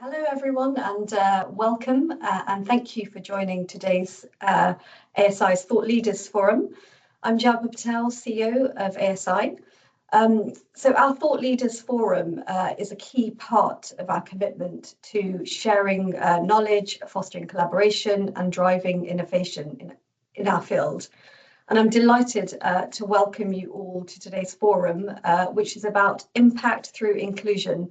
Hello everyone and welcome and thank you for joining today's ASI's Thought Leaders Forum. I'm Jalpa Patel, CEO of ASI. So our Thought Leaders Forum is a key part of our commitment to sharing knowledge, fostering collaboration and driving innovation in our field. And I'm delighted to welcome you all to today's forum, which is about impact through inclusion.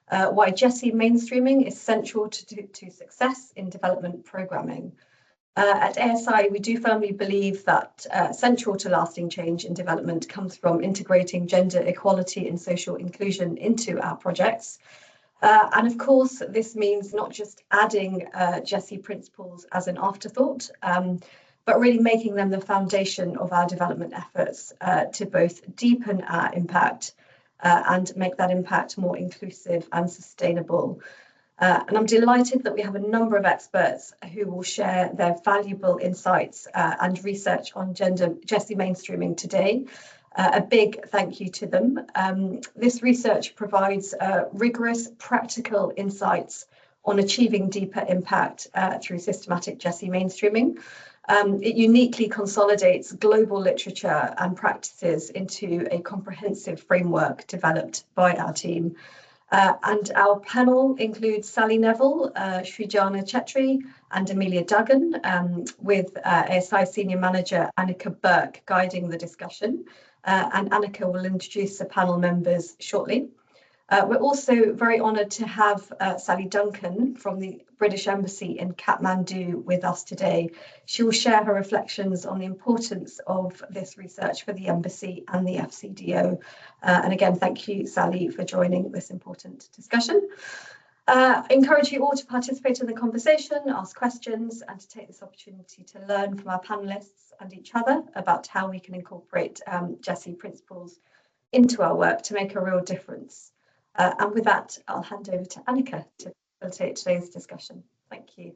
Why GESI mainstreaming is central to success in development programming. At ASI, we do firmly believe that central to lasting change in development comes from integrating gender equality and social inclusion into our projects. And of course, this means not just adding GESI principles as an afterthought, but really making them the foundation of our development efforts to both deepen our impact and make that impact more inclusive and sustainable. And I'm delighted that we have a number of experts who will share their valuable insights and research on GESI mainstreaming today. A big thank you to them. This research provides rigorous, practical insights on achieving deeper impact through systematic GESI mainstreaming. It uniquely consolidates global literature and practices into a comprehensive framework developed by our team. And our panel includes Sally Neville, Srijana Chettri and Amelia Duggan, with ASI Senior Manager Annika Burke guiding the discussion. And Annika will introduce the panel members shortly. We're also very honoured to have Sally Duncan from the British Embassy in Kathmandu with us today. She will share her reflections on the importance of this research for the Embassy and the FCDO. And again, thank you, Sally, for joining this important discussion. I encourage you all to participate in the conversation, ask questions, and to take this opportunity to learn from our panellists and each other about how we can incorporate GESI principles into our work to make a real difference. And with that, I'll hand over to Annika to facilitate today's discussion. Thank you.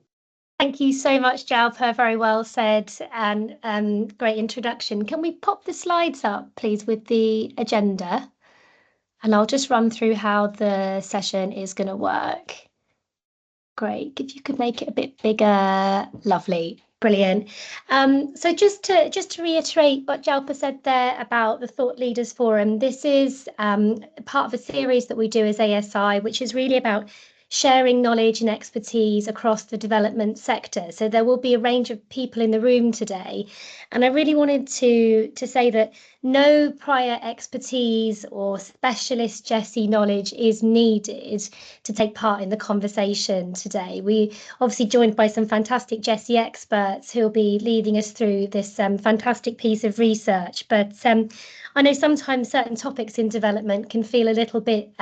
Thank you so much, Jalpa. Very well said and great introduction. Can we pop the slides up, please, with the agenda? And I'll just run through how the session is going to work. Great. If you could make it a bit bigger, lovely. Brilliant. So just to reiterate what Jalpa said there about the Thought Leaders Forum, this is part of a series that we do as ASI, which is really about sharing knowledge and expertise across the development sector. So there will be a range of people in the room today. And I really wanted to say that no prior expertise or specialist GESI knowledge is needed to take part in the conversation today. We obviously joined by some fantastic GESI experts who will be leading us through this fantastic piece of research. But I know sometimes certain topics in development can feel a little bit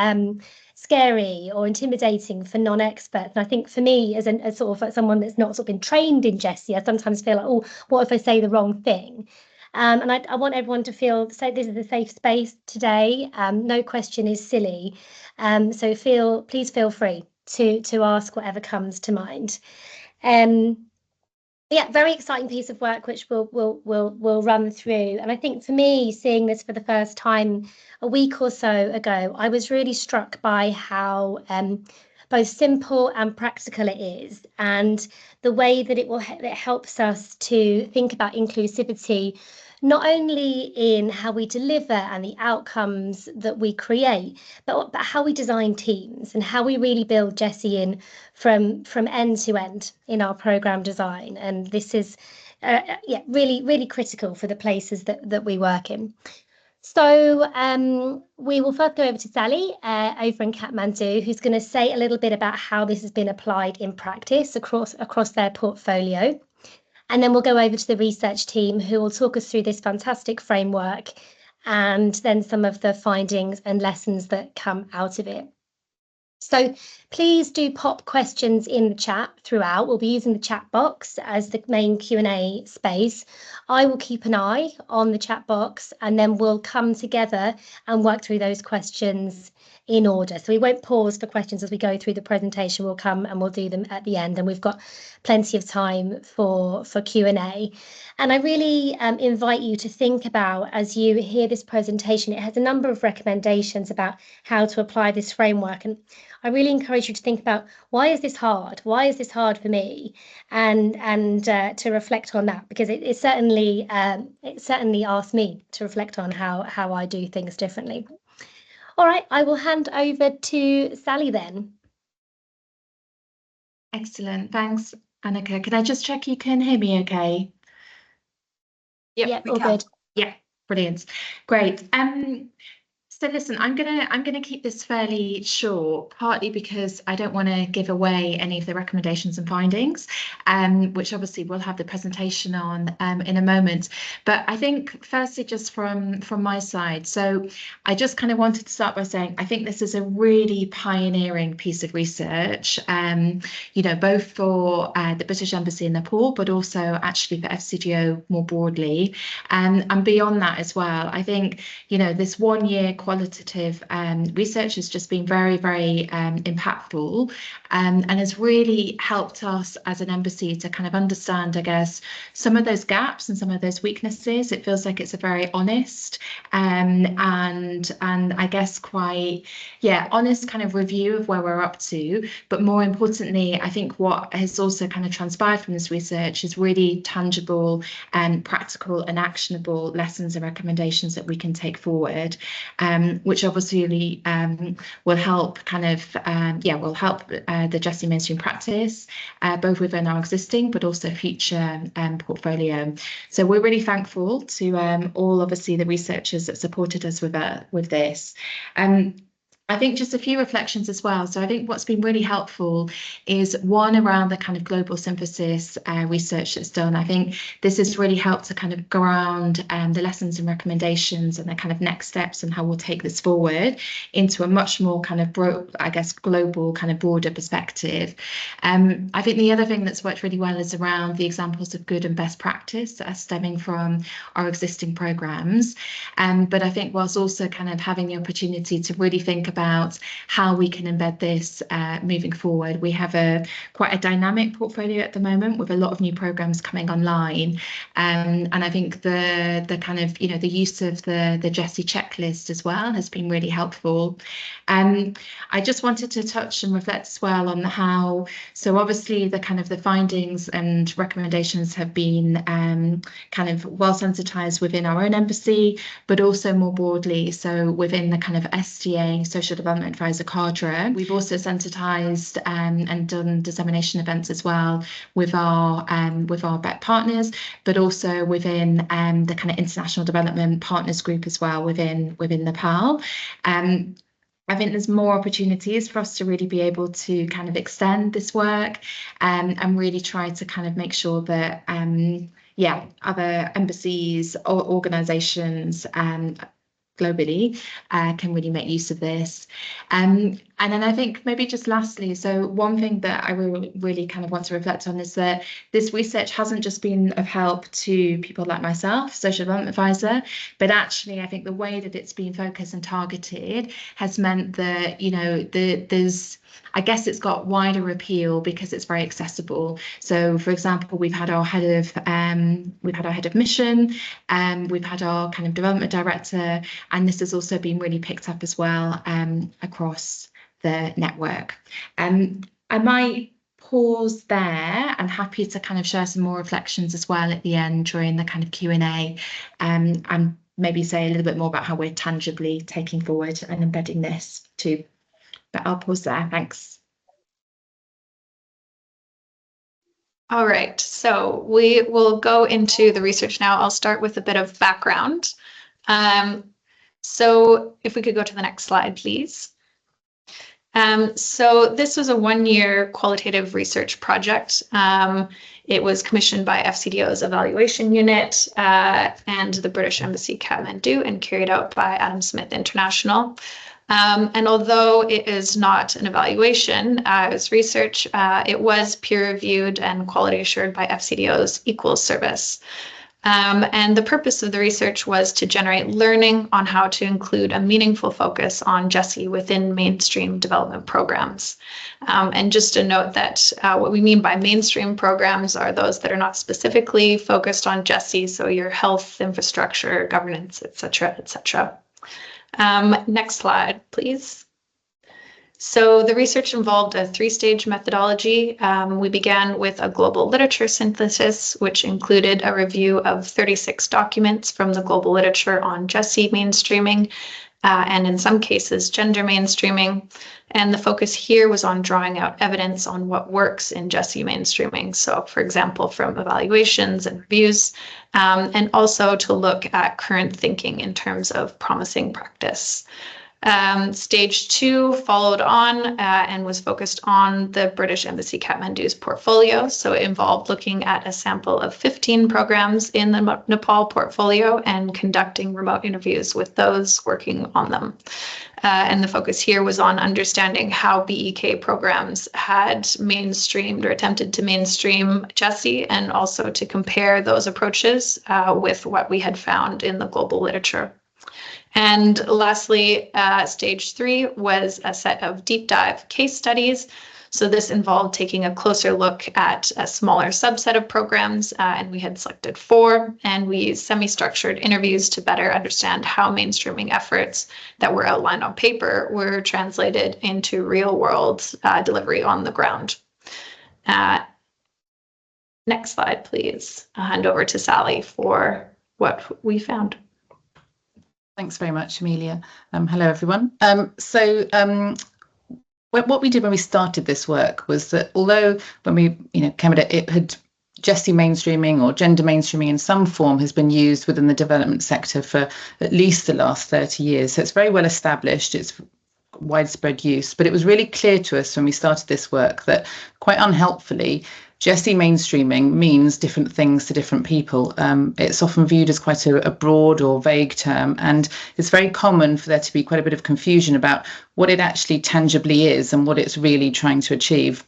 scary or intimidating for non-experts. And I think for me, as sort of someone that's not sort of been trained in GESI, I sometimes feel like, oh, what if I say the wrong thing? And I want everyone to feel this is a safe space today. No question is silly. So please feel free to ask whatever comes to mind. Yeah, very exciting piece of work which we'll run through. And I think for me, seeing this for the first time a week or so ago, I was really struck by how both simple and practical it is, and the way that it helps us to think about inclusivity, not only in how we deliver and the outcomes that we create, but how we design teams and how we really build GESI in from end to end in our program design. And this is really critical for the places that we work in. So we will first go over to Sally over in Kathmandu, who's going to say a little bit about how this has been applied in practice across their portfolio. And then we'll go over to the research team who will talk us through this fantastic framework and then some of the findings and lessons that come out of it. So please do pop questions in the chat throughout. We'll be using the chat box as the main Q&A space. I will keep an eye on the chat box and then we'll come together and work through those questions in order. So we won't pause for questions as we go through the presentation. We'll come and we'll do them at the end, and we've got plenty of time for Q&A. And I really invite you to think about, as you hear this presentation, it has a number of recommendations about how to apply this framework. And I really encourage you to think about, why is this hard? Why is this hard for me? And to reflect on that, because it certainly asked me to reflect on how I do things differently. All right, I will hand over to Sally then. Excellent, thanks, Annika. Can I just check you can hear me okay? Yep, all good. Yeah, brilliant, great. So listen, I'm gonna keep this fairly short, partly because I don't want to give away any of the recommendations and findings, which obviously we'll have the presentation on in a moment. But I think firstly, just from my side, so I just kind of wanted to start by saying I think this is a really pioneering piece of research, you know, both for the British Embassy in Nepal, but also actually for FCDO more broadly, and beyond that as well. I think, you know, this 1 year qualitative research has just been very, very impactful, and has really helped us as an embassy to kind of understand, I guess, some of those gaps and some of those weaknesses. It feels like it's a very honest and I guess quite, yeah, honest kind of review of where we're up to. But more importantly, I think what has also kind of transpired from this research is really tangible and practical and actionable lessons and recommendations that we can take forward, which obviously will help kind of, will help the GESI mainstream practice, both within our existing but also future portfolio. So we're really thankful to all, obviously, the researchers that supported us with this. I think just a few reflections as well. So I think what's been really helpful is one around the kind of global synthesis research that's done. I think this has really helped to kind of ground the lessons and recommendations and the kind of next steps and how we'll take this forward into a much more kind of global kind of broader perspective. I think the other thing that's worked really well is around the examples of good and best practice that are stemming from our existing programs. But I think whilst also kind of having the opportunity to really think about how we can embed this moving forward. We have quite a dynamic portfolio at the moment with a lot of new programs coming online, and I think the kind of, you know, the use of the GESI checklist as well has been really helpful. I just wanted to touch and reflect as well on how, so obviously the kind of the findings and recommendations have been kind of well sensitized within our own embassy, but also more broadly, so within the kind of SDA, Social Development Advisor cadre. We've also sensitized and done dissemination events as well with our BET partners, but also within the kind of international development partners group as well within Nepal. I think there's more opportunities for us to really be able to kind of extend this work and really try to kind of make sure that other embassies or organizations globally can really make use of this. And then I think maybe just lastly, so one thing that I really kind of want to reflect on is that this research hasn't just been of help to people like myself, Social Development Advisor, but actually I think the way that it's been focused and targeted has meant that, you know, I guess it's got wider appeal because it's very accessible. So, for example, we've had our head of mission, we've had our kind of development director, and this has also been really picked up as well across the network. I might pause there. I'm happy to kind of share some more reflections as well at the end during the kind of Q&A, and maybe say a little bit more about how we're tangibly taking forward and embedding this too. But I'll pause there. Thanks. All right, so we will go into the research now. I'll start with a bit of background. So if we could go to the next slide, please. So this was a 1 year qualitative research project. It was commissioned by FCDO's evaluation unit and the British Embassy Kathmandu and carried out by Adam Smith International. And although it is not an evaluation, it's research, it was peer reviewed and quality assured by FCDO's Equals service. And the purpose of the research was to generate learning on how to include a meaningful focus on GESI within mainstream development programs. And just to note that what we mean by mainstream programs are those that are not specifically focused on GESI, so your health, infrastructure, governance, et cetera, et cetera. Next slide, please. So the research involved a three-stage methodology. We began with a global literature synthesis, which included a review of 36 documents from the global literature on GESI mainstreaming, and in some cases, gender mainstreaming. And the focus here was on drawing out evidence on what works in GESI mainstreaming. So, for example, from evaluations and reviews, and also to look at current thinking in terms of promising practice. Stage 2 followed on and was focused on the British Embassy Kathmandu's portfolio. So it involved looking at a sample of 15 programs in the Nepal portfolio and conducting remote interviews with those working on them. And the focus here was on understanding how BEK programs had mainstreamed or attempted to mainstream GESI, and also to compare those approaches with what we had found in the global literature. And lastly, stage 3 was a set of deep dive case studies. So this involved taking a closer look at a smaller subset of programs, and we had selected 4, and we used semi-structured interviews to better understand how mainstreaming efforts that were outlined on paper were translated into real-world delivery on the ground. Next slide, please. I'll hand over to Sally for what we found. Thanks very much, Amelia. Hello, everyone. What we did when we started this work was that although when we came at it had GESI mainstreaming or gender mainstreaming in some form has been used within the development sector for at least the last 30 years. So it's very well established. It's widespread use. But it was really clear to us when we started this work that quite unhelpfully, GESI mainstreaming means different things to different people. It's often viewed as quite a broad or vague term, and it's very common for there to be quite a bit of confusion about what it actually tangibly is and what it's really trying to achieve.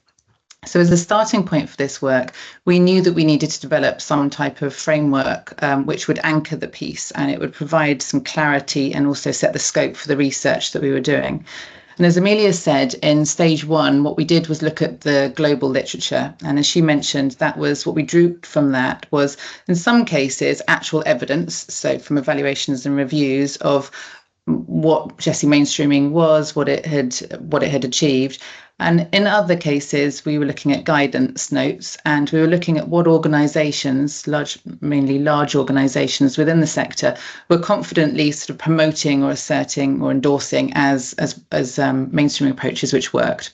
So as a starting point for this work, we knew that we needed to develop some type of framework which would anchor the piece, and it would provide some clarity and also set the scope for the research that we were doing. And as Amelia said, in stage 1, what we did was look at the global literature. And as she mentioned, that was what we drew from that was, in some cases, actual evidence. So from evaluations and reviews of what GESI mainstreaming was, what it had achieved. And in other cases, we were looking at guidance notes, and we were looking at what organisations, mainly large organisations within the sector, were confidently sort of promoting or asserting or endorsing as mainstreaming approaches which worked.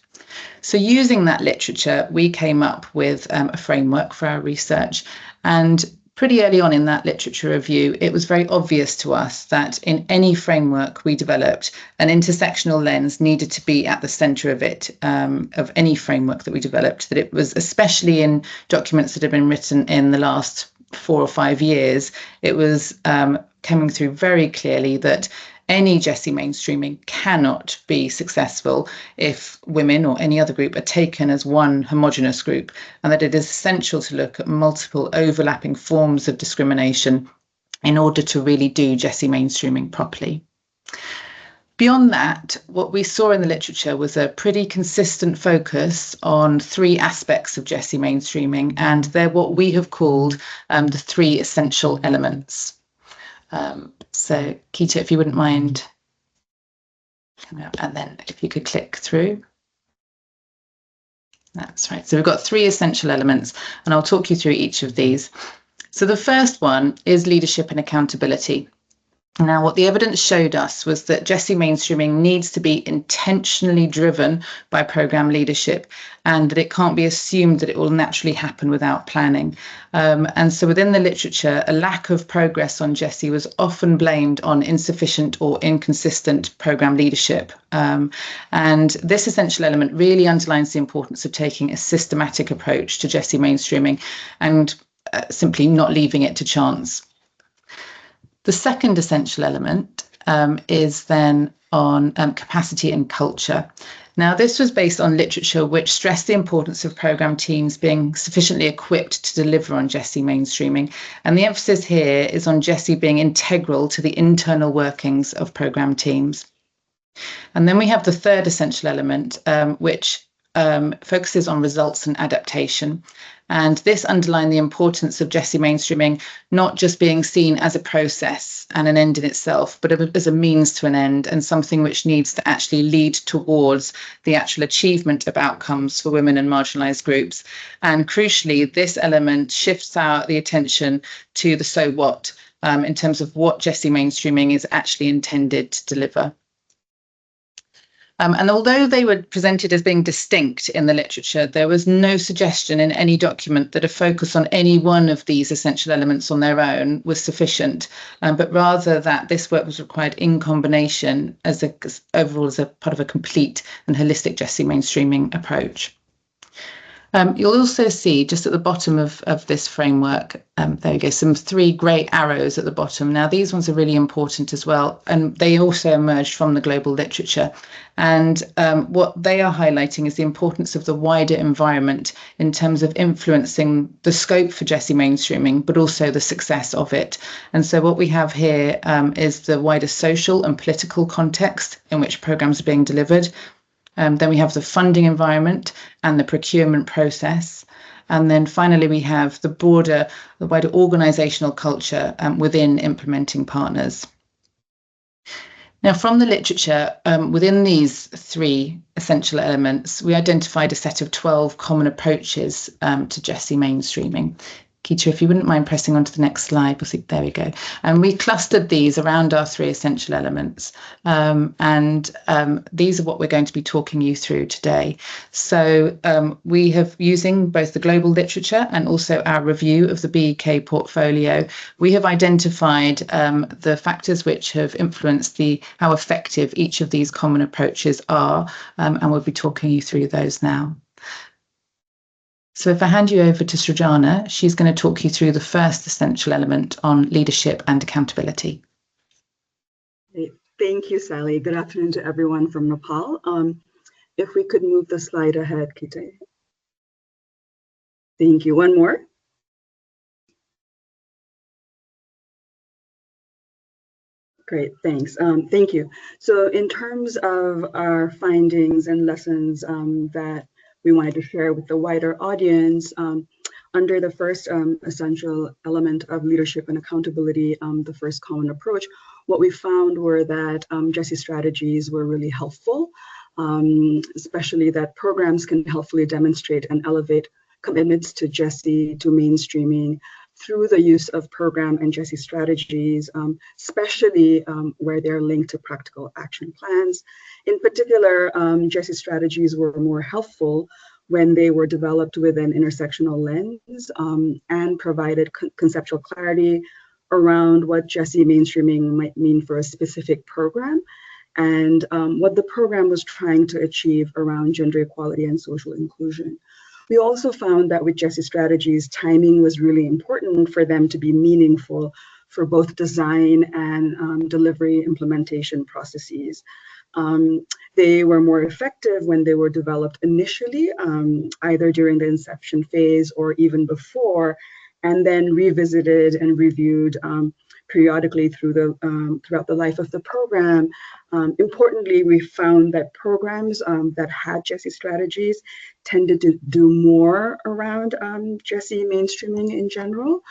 So using that literature, we came up with a framework for our research. And pretty early on in that literature review, it was very obvious to us that in any framework we developed, an intersectional lens needed to be at the centre of it, of any framework that we developed, that it was, especially in documents that have been written in the last 4 or 5 years, it was coming through very clearly that any GESI mainstreaming cannot be successful if women or any other group are taken as one homogenous group, and that it is essential to look at multiple overlapping forms of discrimination in order to really do GESI mainstreaming properly. Beyond that, what we saw in the literature was a pretty consistent focus on 3 aspects of GESI mainstreaming, and they're what we have called the 3 essential elements. So Keita, if you wouldn't mind coming up, and then if you could click through. That's right. So we've got 3 essential elements, and I'll talk you through each of these. So the first one is leadership and accountability. Now, what the evidence showed us was that GESI mainstreaming needs to be intentionally driven by programme leadership, and that it can't be assumed that it will naturally happen without planning. And so within the literature, a lack of progress on GESI was often blamed on insufficient or inconsistent programme leadership. And this essential element really underlines the importance of taking a systematic approach to GESI mainstreaming and simply not leaving it to chance. The second essential element is then on capacity and culture. Now, this was based on literature which stressed the importance of programme teams being sufficiently equipped to deliver on GESI mainstreaming. And the emphasis here is on GESI being integral to the internal workings of programme teams. And then we have the third essential element, which focuses on results and adaptation. And this underlined the importance of GESI mainstreaming not just being seen as a process and an end in itself, but as a means to an end, and something which needs to actually lead towards the actual achievement of outcomes for women and marginalised groups. And crucially, this element shifts out the attention to the so what in terms of what GESI mainstreaming is actually intended to deliver. And although they were presented as being distinct in the literature, there was no suggestion in any document that a focus on any one of these essential elements on their own was sufficient, but rather that this work was required in combination overall as a part of a complete and holistic GESI mainstreaming approach. You'll also see just at the bottom of this framework, there we go, some 3 grey arrows at the bottom. Now, these ones are really important as well, and they also emerged from the global literature. And what they are highlighting is the importance of the wider environment in terms of influencing the scope for GESI mainstreaming, but also the success of it. And so what we have here is the wider social and political context in which programmes are being delivered. Then we have the funding environment and the procurement process. And then finally, we have the wider organisational culture within implementing partners. Now, from the literature, within these 3 essential elements, we identified a set of 12 common approaches to GESI mainstreaming. Keita, if you wouldn't mind pressing on to the next slide, we'll see, there we go. And we clustered these around our 3 essential elements. These are what we're going to be talking you through today. So we have, using both the global literature and also our review of the BEK portfolio, we have identified the factors which have influenced how effective each of these common approaches are, and we'll be talking you through those now. So if I hand you over to Srijana, she's going to talk you through the first essential element on leadership and accountability. Thank you, Sally. Good afternoon to everyone from Nepal. If we could move the slide ahead, Kita. Thank you. One more. Great, thanks. Thank you. So in terms of our findings and lessons that we wanted to share with the wider audience, under the first essential element of leadership and accountability, the first common approach, what we found were that GESI strategies were really helpful, especially that programs can helpfully demonstrate and elevate commitments to GESI, to mainstreaming, through the use of program and GESI strategies, especially where they're linked to practical action plans. In particular, GESI strategies were more helpful when they were developed with an intersectional lens and provided conceptual clarity around what GESI mainstreaming might mean for a specific program and what the program was trying to achieve around gender equality and social inclusion. We also found that with GESI strategies, timing was really important for them to be meaningful for both design and delivery implementation processes. They were more effective when they were developed initially, either during the inception phase or even before, and then revisited and reviewed periodically throughout the life of the program. Importantly, we found that programs that had GESI strategies tended to do more around GESI mainstreaming in general.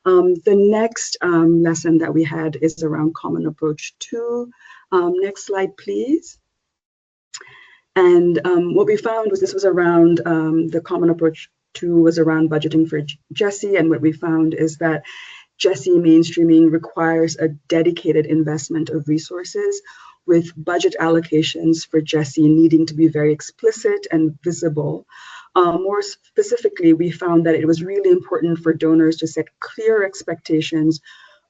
The next lesson that we had is around Common Approach 2. Next slide, please. And what we found was this was around the Common Approach 2 was around budgeting for GESI, and what we found is that GESI mainstreaming requires a dedicated investment of resources, with budget allocations for GESI needing to be very explicit and visible. More specifically, we found that it was really important for donors to set clear expectations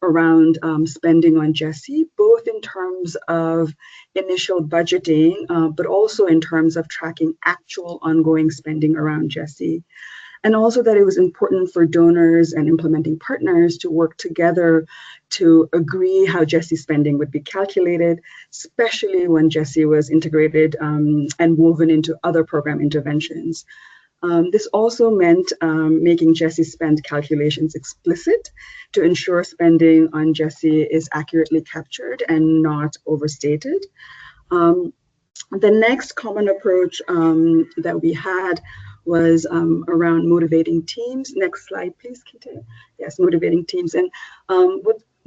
around spending on GESI, both in terms of initial budgeting, but also in terms of tracking actual ongoing spending around GESI. and also that it was important for donors and implementing partners to work together to agree how GESI spending would be calculated, especially when GESI was integrated and woven into other program interventions. This also meant making GESI spend calculations explicit to ensure spending on GESI is accurately captured and not overstated. The next common approach that we had was around motivating teams. Next slide, please, Kite. Yes, motivating teams. And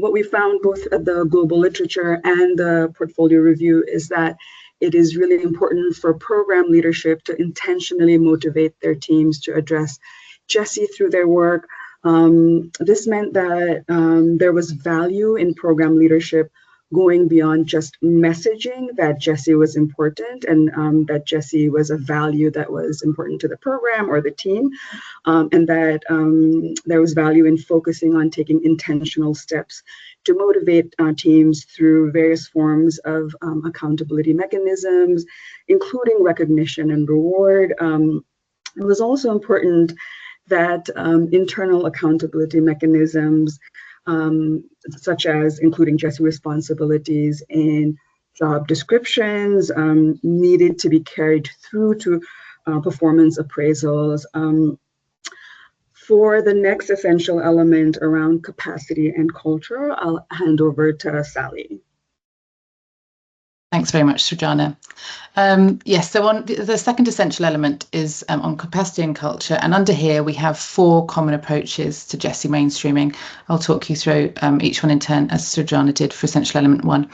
what we found both at the global literature and the portfolio review is that it is really important for program leadership to intentionally motivate their teams to address GESI through their work. This meant that there was value in program leadership going beyond just messaging that GESI was important and that GESI was a value that was important to the program or the team, and that there was value in focusing on taking intentional steps to motivate teams through various forms of accountability mechanisms, including recognition and reward. It was also important that internal accountability mechanisms such as including GESI responsibilities in job descriptions needed to be carried through to performance appraisals. For the next essential element around capacity and culture, I'll hand over to Sally. Thanks very much, Srijana. Yes, so on the second essential element is on capacity and culture. And under here, we have 4 common approaches to GESI mainstreaming. I'll talk you through each one in turn, as Srijana did for essential element 1.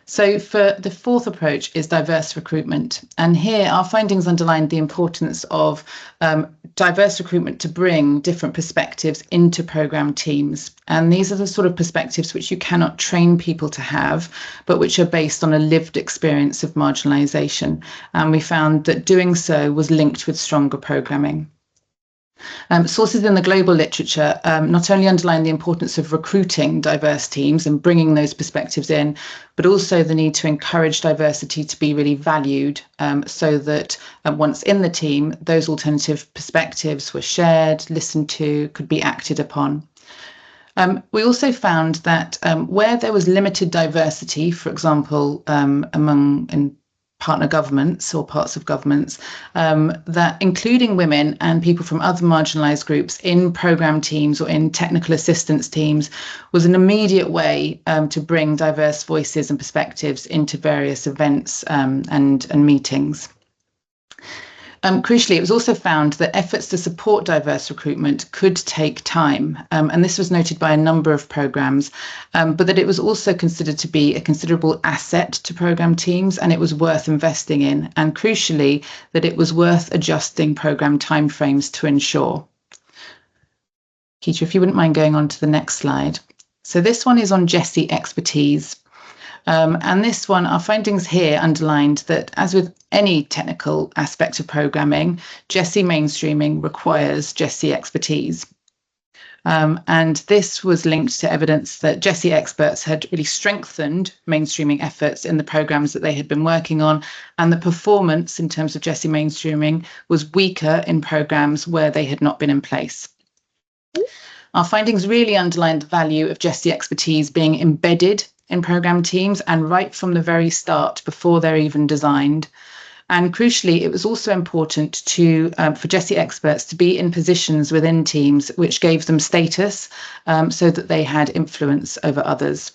So for the 4th approach is diverse recruitment. And here our findings underline the importance of diverse recruitment to bring different perspectives into programme teams. And these are the sort of perspectives which you cannot train people to have, but which are based on a lived experience of marginalisation. And we found that doing so was linked with stronger programming. Sources in the global literature not only underline the importance of recruiting diverse teams and bringing those perspectives in, but also the need to encourage diversity to be really valued so that once in the team, those alternative perspectives were shared, listened to, could be acted upon. We also found that where there was limited diversity, for example, among partner governments or parts of governments, that including women and people from other marginalised groups in programme teams or in technical assistance teams was an immediate way to bring diverse voices and perspectives into various events and meetings. Crucially, it was also found that efforts to support diverse recruitment could take time, and this was noted by a number of programmes, but that it was also considered to be a considerable asset to programme teams, and it was worth investing in, and crucially, that it was worth adjusting programme timeframes to ensure. Keisha, if you wouldn't mind going on to the next slide. So this one is on GESI expertise. And this one, our findings here underlined that, as with any technical aspect of programming, GESI mainstreaming requires GESI expertise. And this was linked to evidence that GESI experts had really strengthened mainstreaming efforts in the programmes that they had been working on, and the performance in terms of GESI mainstreaming was weaker in programmes where they had not been in place. Our findings really underlined the value of GESI expertise being embedded in programme teams and right from the very start, before they're even designed. And crucially, it was also important for GESI experts to be in positions within teams which gave them status so that they had influence over others.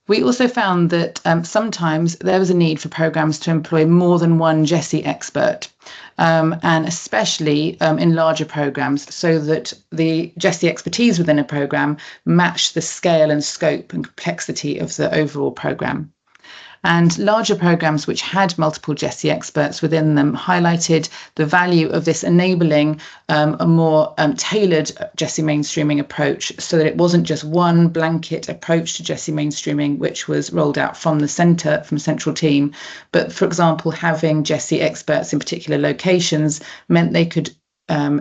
We also found that sometimes there was a need for programmes to employ more than one GESI expert, and especially in larger programmes, so that the GESI expertise within a programme matched the scale and scope and complexity of the overall programme. And larger programmes which had multiple GESI experts within them highlighted the value of this enabling a more tailored GESI mainstreaming approach, so that it wasn't just one blanket approach to GESI mainstreaming which was rolled out from the centre, from central team, but for example having GESI experts in particular locations meant they could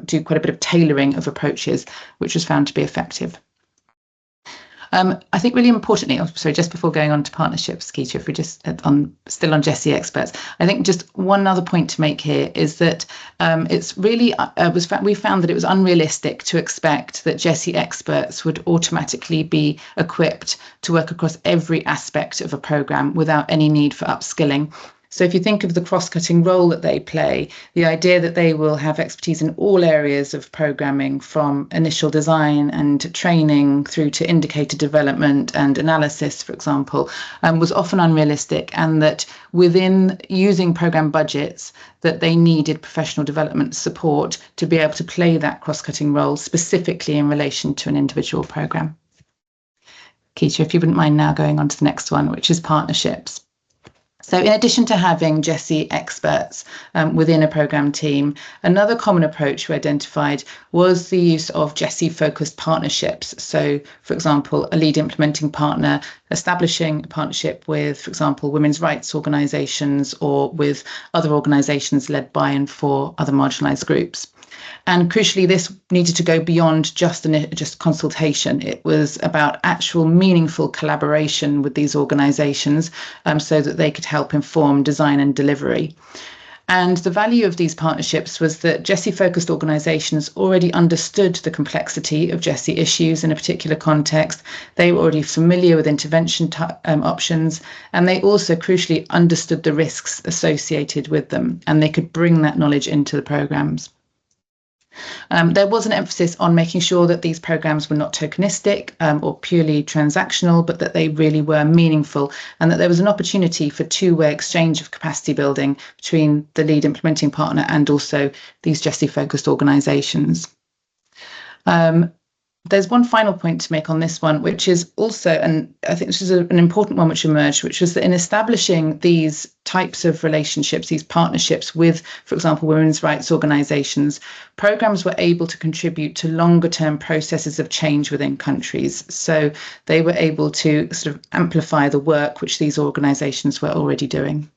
do quite a bit of tailoring of approaches, which was found to be effective. I think really importantly, sorry, just before going on to partnerships, Keisha, if we just still on GESI experts, I think just one other point to make here is that it's really we found that it was unrealistic to expect that GESI experts would automatically be equipped to work across every aspect of a programme without any need for upskilling. So if you think of the cross-cutting role that they play, the idea that they will have expertise in all areas of programming, from initial design and training through to indicator development and analysis, for example, was often unrealistic, and that within using programme budgets, that they needed professional development support to be able to play that cross-cutting role specifically in relation to an individual programme. Keisha, if you wouldn't mind now going on to the next one, which is partnerships. So in addition to having GESI experts within a programme team, another common approach we identified was the use of GESI-focused partnerships. So, for example, a lead implementing partner establishing a partnership with, for example, women's rights organisations or with other organisations led by and for other marginalised groups. And crucially, this needed to go beyond just consultation. It was about actual meaningful collaboration with these organisations so that they could help inform design and delivery. And the value of these partnerships was that GESI-focused organisations already understood the complexity of GESI issues in a particular context. They were already familiar with intervention options, and they also crucially understood the risks associated with them, and they could bring that knowledge into the programmes. There was an emphasis on making sure that these programmes were not tokenistic or purely transactional, but that they really were meaningful, and that there was an opportunity for two-way exchange of capacity building between the lead implementing partner and also these GESI-focused organisations. There's one final point to make on this one, which is also, and I think this is an important one which emerged, which was that in establishing these types of relationships, these partnerships with, for example, women's rights organisations, programmes were able to contribute to longer term processes of change within countries. So they were able to sort of amplify the work which these organisations were already doing.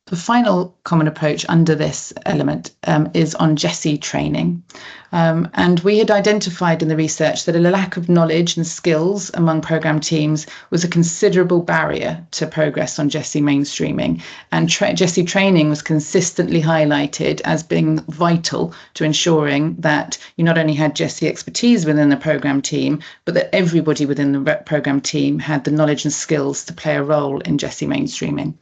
The final common approach under this element is on GESI training. And we had identified in the research that a lack of knowledge and skills among programme teams was a considerable barrier to progress on GESI mainstreaming. And GESI training was consistently highlighted as being vital to ensuring that you not only had GESI expertise within the programme team, but that everybody within the programme team had the knowledge and skills to play a role in GESI mainstreaming.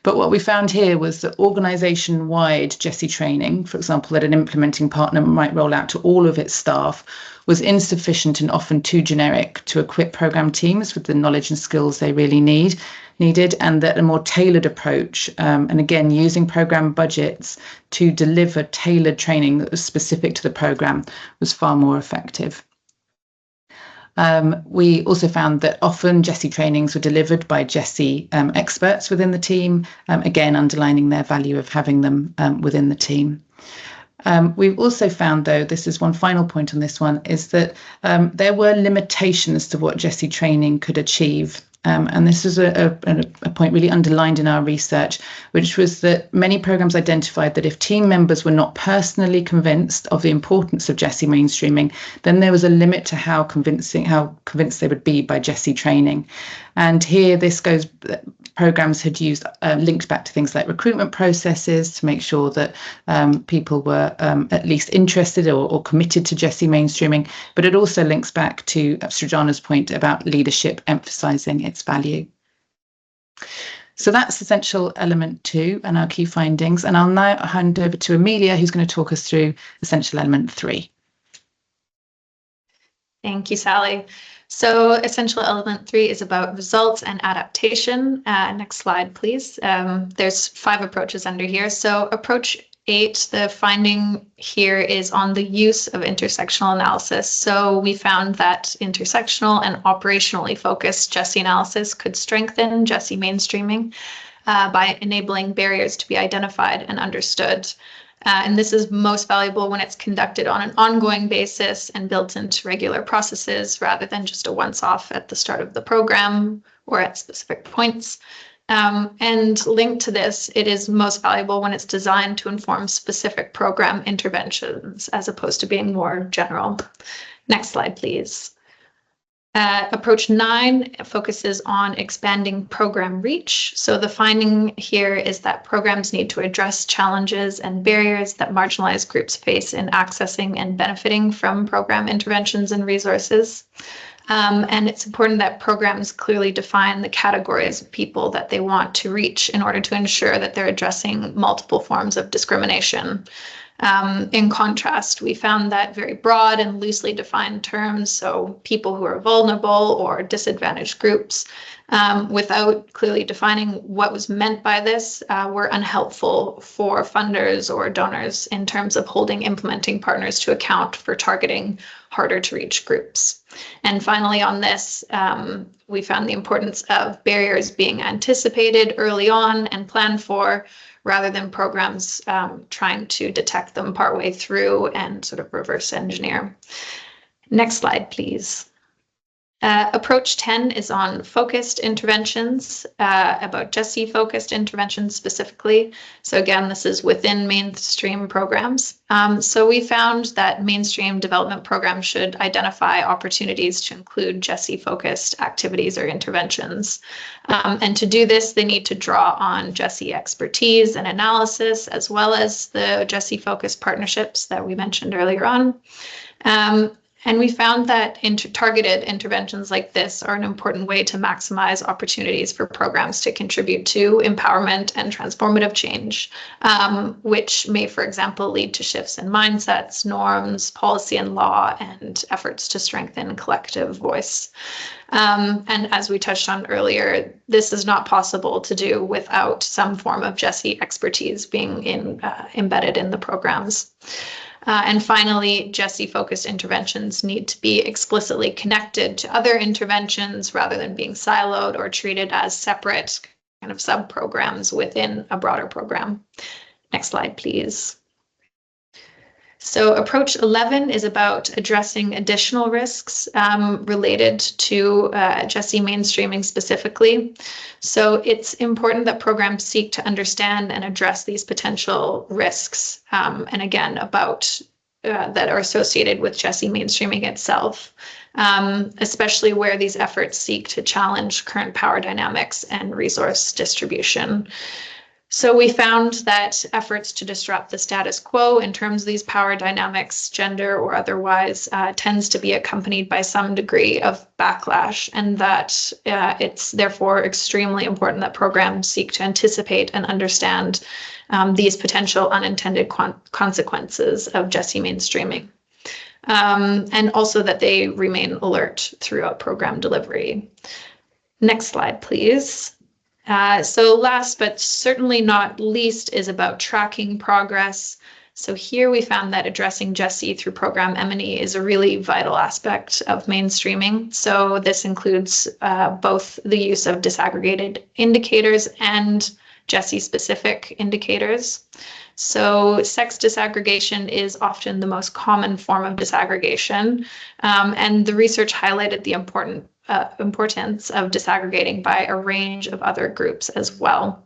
But what we found here was that organisation-wide GESI training, for example, that an implementing partner might roll out to all of its staff, was insufficient and often too generic to equip programme teams with the knowledge and skills they really needed, and that a more tailored approach, and again, using programme budgets to deliver tailored training that was specific to the programme, was far more effective. We also found that often GESI trainings were delivered by GESI experts within the team, again underlining their value of having them within the team. We've also found, though, this is one final point on this one, is that there were limitations to what GESI training could achieve. And this is a point really underlined in our research, which was that many programmes identified that if team members were not personally convinced of the importance of GESI mainstreaming, then there was a limit to how convinced they would be by GESI training. And here this goes, programmes had used linked back to things like recruitment processes to make sure that people were at least interested or committed to GESI mainstreaming, but it also links back to Srijana's point about leadership emphasising its value. So that's essential element 2 and our key findings, and I'll now hand over to Amelia, who's going to talk us through essential element 3. Thank you, Sally. So essential element 3 is about results and adaptation. Next slide, please. There's 5 approaches under here. So approach 8, the finding here is on the use of intersectional analysis. So we found that intersectional and operationally focused GESI analysis could strengthen GESI mainstreaming by enabling barriers to be identified and understood. And this is most valuable when it's conducted on an ongoing basis and built into regular processes rather than just a once-off at the start of the program or at specific points. And linked to this, it is most valuable when it's designed to inform specific program interventions as opposed to being more general. Next slide, please. Approach 9 focuses on expanding program reach. So the finding here is that programs need to address challenges and barriers that marginalized groups face in accessing and benefiting from program interventions and resources. And it's important that programs clearly define the categories of people that they want to reach in order to ensure that they're addressing multiple forms of discrimination. In contrast, we found that very broad and loosely defined terms, so people who are vulnerable or disadvantaged groups, without clearly defining what was meant by this, were unhelpful for funders or donors in terms of holding implementing partners to account for targeting harder to reach groups. And finally, on this, we found the importance of barriers being anticipated early on and planned for, rather than programs trying to detect them partway through and sort of reverse engineer. Next slide, please. Approach 10 is on focused interventions, about GESI focused interventions specifically. So again, this is within mainstream programs. So we found that mainstream development programs should identify opportunities to include GESI focused activities or interventions. And to do this, they need to draw on GESI expertise and analysis, as well as the GESI focused partnerships that we mentioned earlier on. And we found that targeted interventions like this are an important way to maximize opportunities for programs to contribute to empowerment and transformative change, which may, for example, lead to shifts in mindsets, norms, policy and law, and efforts to strengthen collective voice. And as we touched on earlier, this is not possible to do without some form of GESI expertise being embedded in the programs. And finally, GESI-focused interventions need to be explicitly connected to other interventions rather than being siloed or treated as separate kind of sub-programs within a broader program. Next slide, please. So approach 11 is about addressing additional risks related to GESI mainstreaming specifically. So it's important that programs seek to understand and address these potential risks, and again, about that are associated with GESI mainstreaming itself, especially where these efforts seek to challenge current power dynamics and resource distribution. So we found that efforts to disrupt the status quo in terms of these power dynamics, gender or otherwise, tends to be accompanied by some degree of backlash, and that it's therefore extremely important that programs seek to anticipate and understand these potential unintended consequences of GESI mainstreaming, and also that they remain alert throughout program delivery. Next slide, please. So last but certainly not least is about tracking progress. So here we found that addressing GESI through program M&E is a really vital aspect of mainstreaming. So this includes both the use of disaggregated indicators and GESI-specific indicators. So sex disaggregation is often the most common form of disaggregation, and the research highlighted the importance of disaggregating by a range of other groups as well,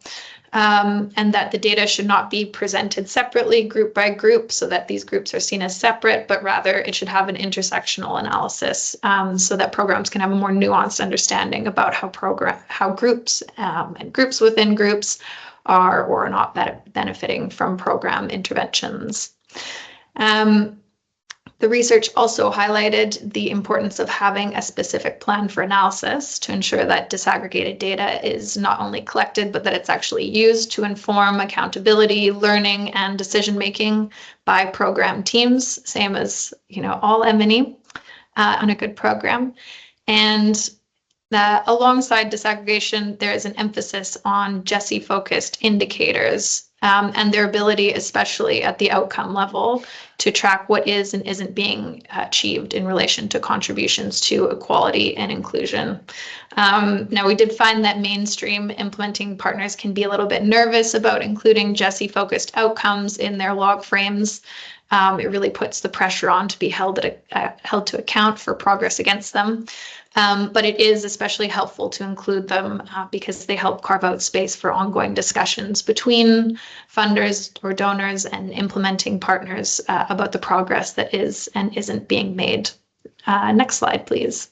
and that the data should not be presented separately, group by group, so that these groups are seen as separate, but rather it should have an intersectional analysis, so that programs can have a more nuanced understanding about how groups and groups within groups are or are not benefiting from program interventions. The research also highlighted the importance of having a specific plan for analysis to ensure that disaggregated data is not only collected, but that it's actually used to inform accountability, learning, and decision-making by program teams, same as, all M&E on a good program. And alongside disaggregation, there is an emphasis on GESI-focused indicators and their ability, especially at the outcome level, to track what is and isn't being achieved in relation to contributions to equality and inclusion. Now, we did find that mainstream implementing partners can be a little bit nervous about including GESI-focused outcomes in their log frames. It really puts the pressure on to be held to account for progress against them. But it is especially helpful to include them because they help carve out space for ongoing discussions between funders or donors and implementing partners about the progress that is and isn't being made. Next slide, please.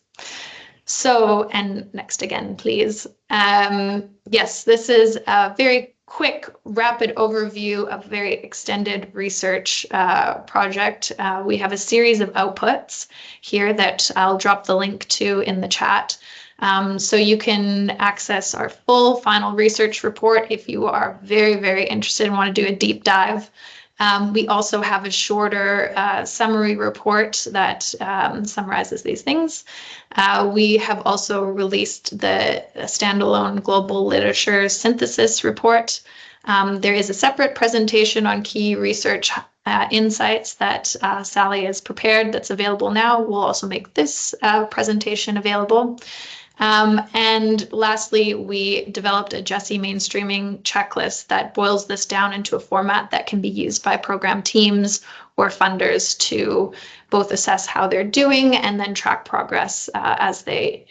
So, and next again, please. Yes, this is a very quick, rapid overview of a very extended research project. We have a series of outputs here that I'll drop the link to in the chat. So you can access our full final research report if you are very, very interested and want to do a deep dive. We also have a shorter summary report that summarizes these things. We have also released the standalone global literature synthesis report. There is a separate presentation on key research insights that Sally has prepared that's available now. We'll also make this presentation available. And lastly, we developed a GESI mainstreaming checklist that boils this down into a format that can be used by program teams or funders to both assess how they're doing and then track progress as they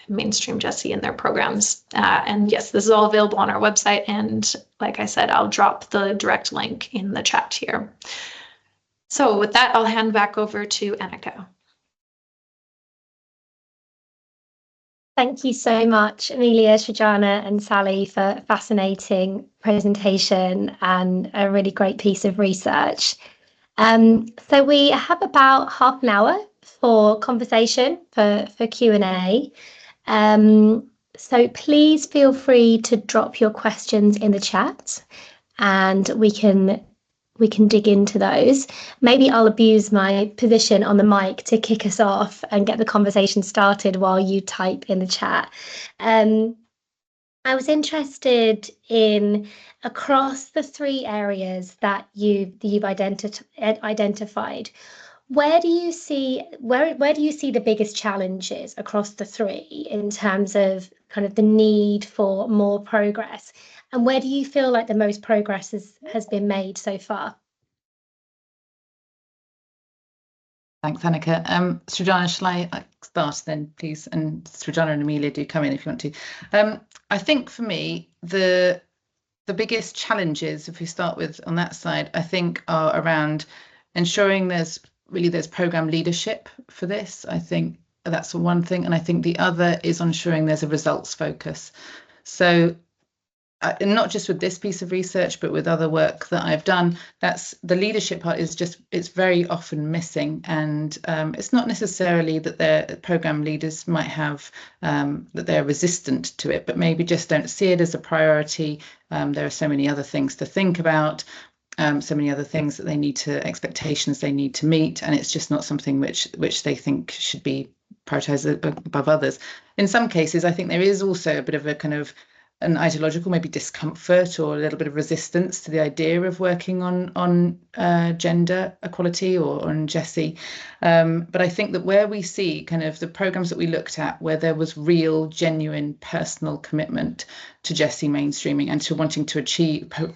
mainstream GESI in their programs. And yes, this is all available on our website. And like I said, I'll drop the direct link in the chat here. So with that, I'll hand back over to Annika. Thank you so much, Amelia, Srijana and Sally, for a fascinating presentation and a really great piece of research. So we have about half an hour for conversation, for Q&A. So please feel free to drop your questions in the chat and we can dig into those. Maybe I'll abuse my position on the mic to kick us off and get the conversation started while you type in the chat. I was interested in, across the three areas that you've identified, where do you see the biggest challenges across the three in terms of kind of the need for more progress? And where do you feel like the most progress has been made so far? Thanks, Annika. Srijana, shall I start then, please? And Srijana and Amelia, do come in if you want to. I think for me, the biggest challenges, if we start with on that side, I think are around ensuring there's program leadership for this. I think that's one thing. And I think the other is ensuring there's a results focus. So not just with this piece of research, but with other work that I've done, that's the leadership part it's very often missing. And it's not necessarily that their program leaders might have, that they're resistant to it, but maybe just don't see it as a priority. There are so many other things to think about, so many other things that expectations they need to meet. And it's just not something which they think should be prioritized above others. In some cases, I think there is also a bit of a kind of an ideological maybe discomfort or a little bit of resistance to the idea of working on gender equality or on GESI. But I think that where we see kind of the programs that we looked at where there was real, genuine personal commitment to GESI mainstreaming and to wanting to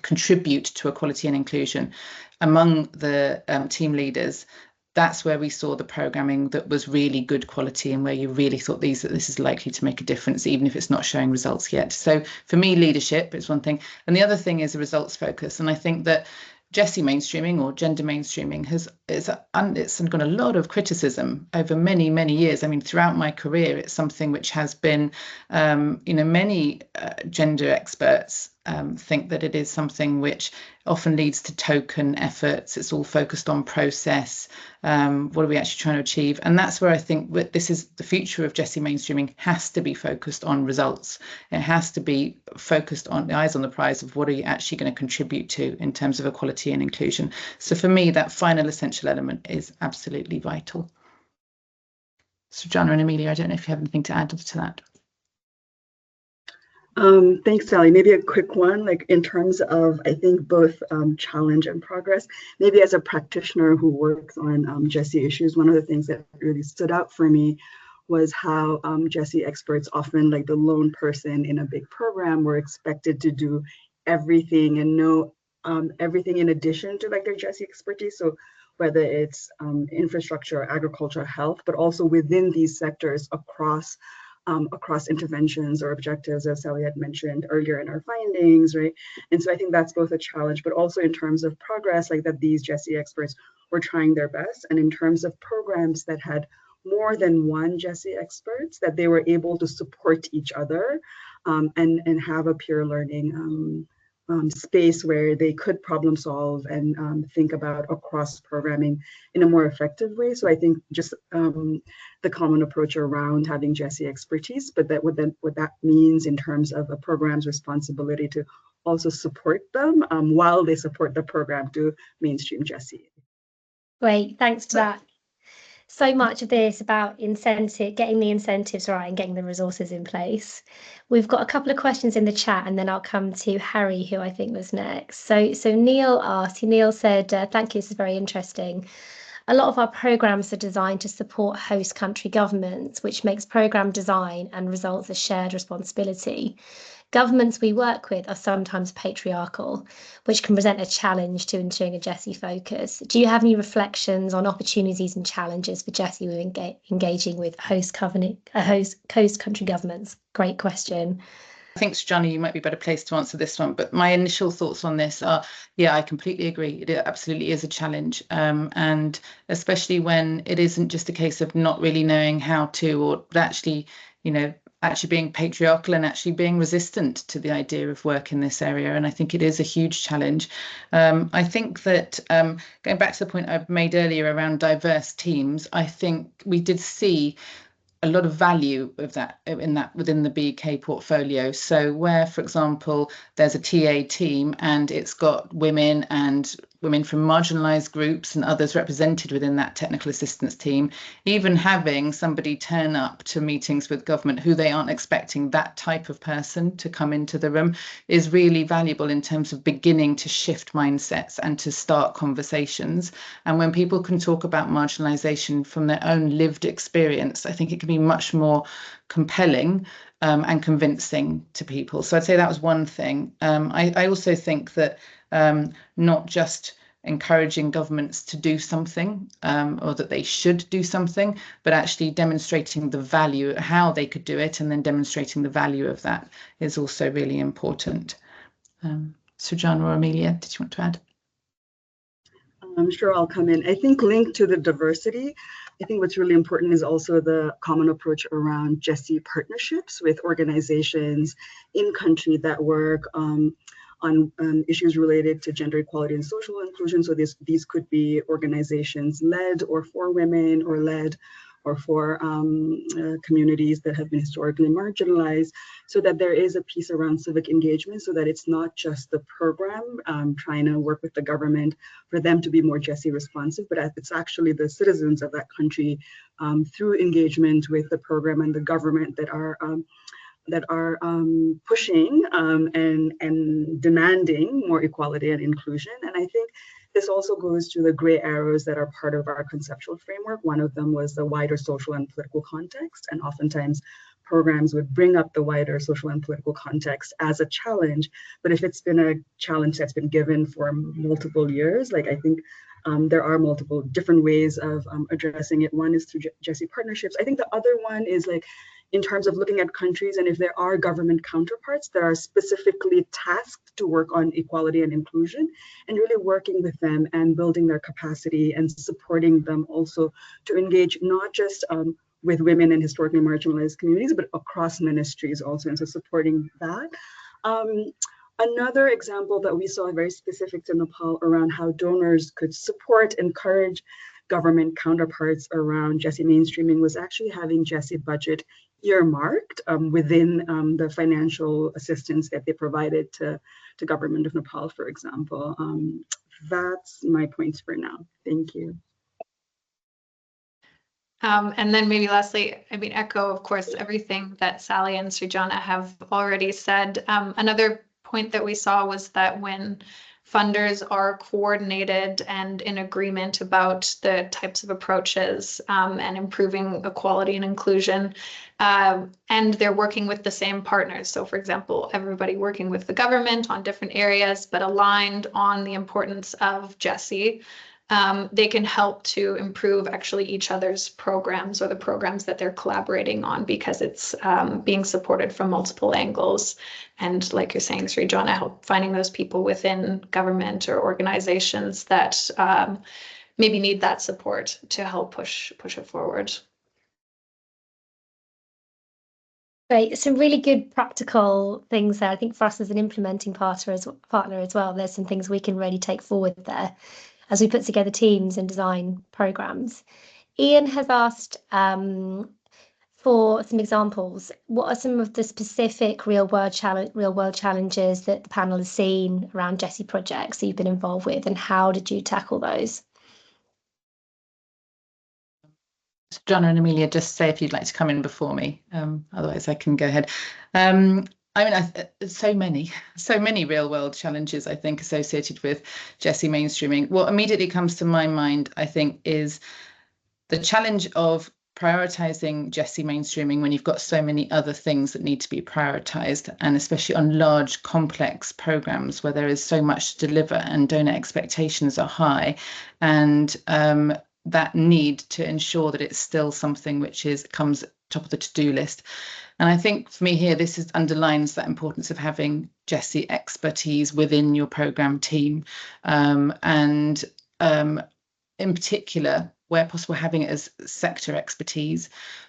contribute to equality and inclusion among the team leaders, that's where we saw the programming that was really good quality and where you really thought this is likely to make a difference, even if it's not showing results yet. So for me, leadership is one thing. And the other thing is a results focus. And I think that GESI mainstreaming or gender mainstreaming it's undergone a lot of criticism over many, many years. I mean, throughout my career, it's something which has been, many gender experts think that it is something which often leads to token efforts. It's all focused on process. What are we actually trying to achieve? And that's where I think this is the future of GESI mainstreaming has to be focused on results. It has to be focused on the eyes on the prize of what are you actually going to contribute to in terms of equality and inclusion. So for me, that final essential element is absolutely vital. Srijana and Amelia, I don't know if you have anything to add to that. Thanks, Sally. Maybe a quick one, like in terms of, I think, both challenge and progress. Maybe as a practitioner who works on GESI issues, one of the things that really stood out for me was how GESI experts, often like the lone person in a big program, were expected to do everything and know everything in addition to like their GESI expertise. So whether it's infrastructure, agriculture, health, but also within these sectors across interventions or objectives, as Sally had mentioned earlier in our findings, right? And so I think that's both a challenge, but also in terms of progress, like that these GESI experts were trying their best. And in terms of programs that had more than one GESI experts, that they were able to support each other and have a peer learning space where they could problem solve and think about across programming in a more effective way. So I think just the common approach around having GESI expertise, but that what that means in terms of a program's responsibility to also support them while they support the program to mainstream GESI. Great, thanks for that. So much of this about getting the incentives right and getting the resources in place. We've got a couple of questions in the chat, and then I'll come to Harry, who I think was next. So Neil said, thank you, this is very interesting. A lot of our programs are designed to support host country governments, which makes program design and results a shared responsibility. Governments we work with are sometimes patriarchal, which can present a challenge to ensuring a GESI focus. Do you have any reflections on opportunities and challenges for GESI with engaging with host country governments? Great question. I think, Srijana, you might be better placed to answer this one, but my initial thoughts on this are, yeah, I completely agree. It absolutely is a challenge. And especially when it isn't just a case of not really knowing how to, or actually, actually being patriarchal and actually being resistant to the idea of work in this area. And I think it is a huge challenge. I think that going back to the point I made earlier around diverse teams, I think we did see a lot of value of that within the BK portfolio. So where, for example, there's a TA team and it's got women from marginalized groups and others represented within that technical assistance team, even having somebody turn up to meetings with government who they aren't expecting that type of person to come into the room is really valuable in terms of beginning to shift mindsets and to start conversations. And when people can talk about marginalization from their own lived experience, I think it can be much more compelling and convincing to people. So I'd say that was one thing. I also think that not just encouraging governments to do something or that they should do something, but actually demonstrating the value, how they could do it, and then demonstrating the value of that is also really important. Srijana or Amelia, did you want to add? I'm sure I'll come in. I think linked to the diversity, I think what's really important is also the common approach around GESI partnerships with organizations in country that work on issues related to gender equality and social inclusion. So these could be organizations led or for women or led or for communities that have been historically marginalized, so that there is a piece around civic engagement, so that it's not just the program trying to work with the government for them to be more GESI responsive, but it's actually the citizens of that country through engagement with the program and the government that are pushing and demanding more equality and inclusion. And I think this also goes to the gray areas that are part of our conceptual framework. One of them was the wider social and political context, and oftentimes programs would bring up the wider social and political context as a challenge. But if it's been a challenge that's been given for multiple years, like I think there are multiple different ways of addressing it. One is through GESI partnerships. I think the other one is like in terms of looking at countries, and if there are government counterparts that are specifically tasked to work on equality and inclusion, and really working with them and building their capacity and supporting them also to engage not just with women and historically marginalized communities, but across ministries also, and so supporting that. Another example that we saw very specific to Nepal around how donors could support, encourage government counterparts around GESI mainstreaming was actually having GESI budget earmarked within the financial assistance that they provided to government of Nepal, for example. That's my points for now. Thank you. And then maybe lastly, echo, of course, everything that Sally and Srijana have already said. Another point that we saw was that when funders are coordinated and in agreement about the types of approaches and improving equality and inclusion, and they're working with the same partners. So for example, everybody working with the government on different areas, but aligned on the importance of GESI, they can help to improve actually each other's programs or the programs that they're collaborating on, because it's being supported from multiple angles. And like you're saying, Srijana, finding those people within government or organizations that maybe need that support to help push it forward. Great, some really good practical things there. I think for us as an implementing partner as well, there's some things we can really take forward there as we put together teams and design programs. Ian has asked for some examples. What are some of the specific real world challenges that the panel has seen around GESI projects that you've been involved with, and how did you tackle those? Srijana and Amelia, just say if you'd like to come in before me. Otherwise, I can go ahead. I mean, so many real world challenges, I think, associated with GESI mainstreaming. What immediately comes to my mind, I think, is the challenge of prioritizing GESI mainstreaming when you've got so many other things that need to be prioritized, and especially on large, complex programs where there is so much to deliver and donor expectations are high, and that need to ensure that it's still something which comes top of the to-do list. And I think for me here, this underlines that importance of having GESI expertise within your program team, and in particular, where possible, having it as sector expertise.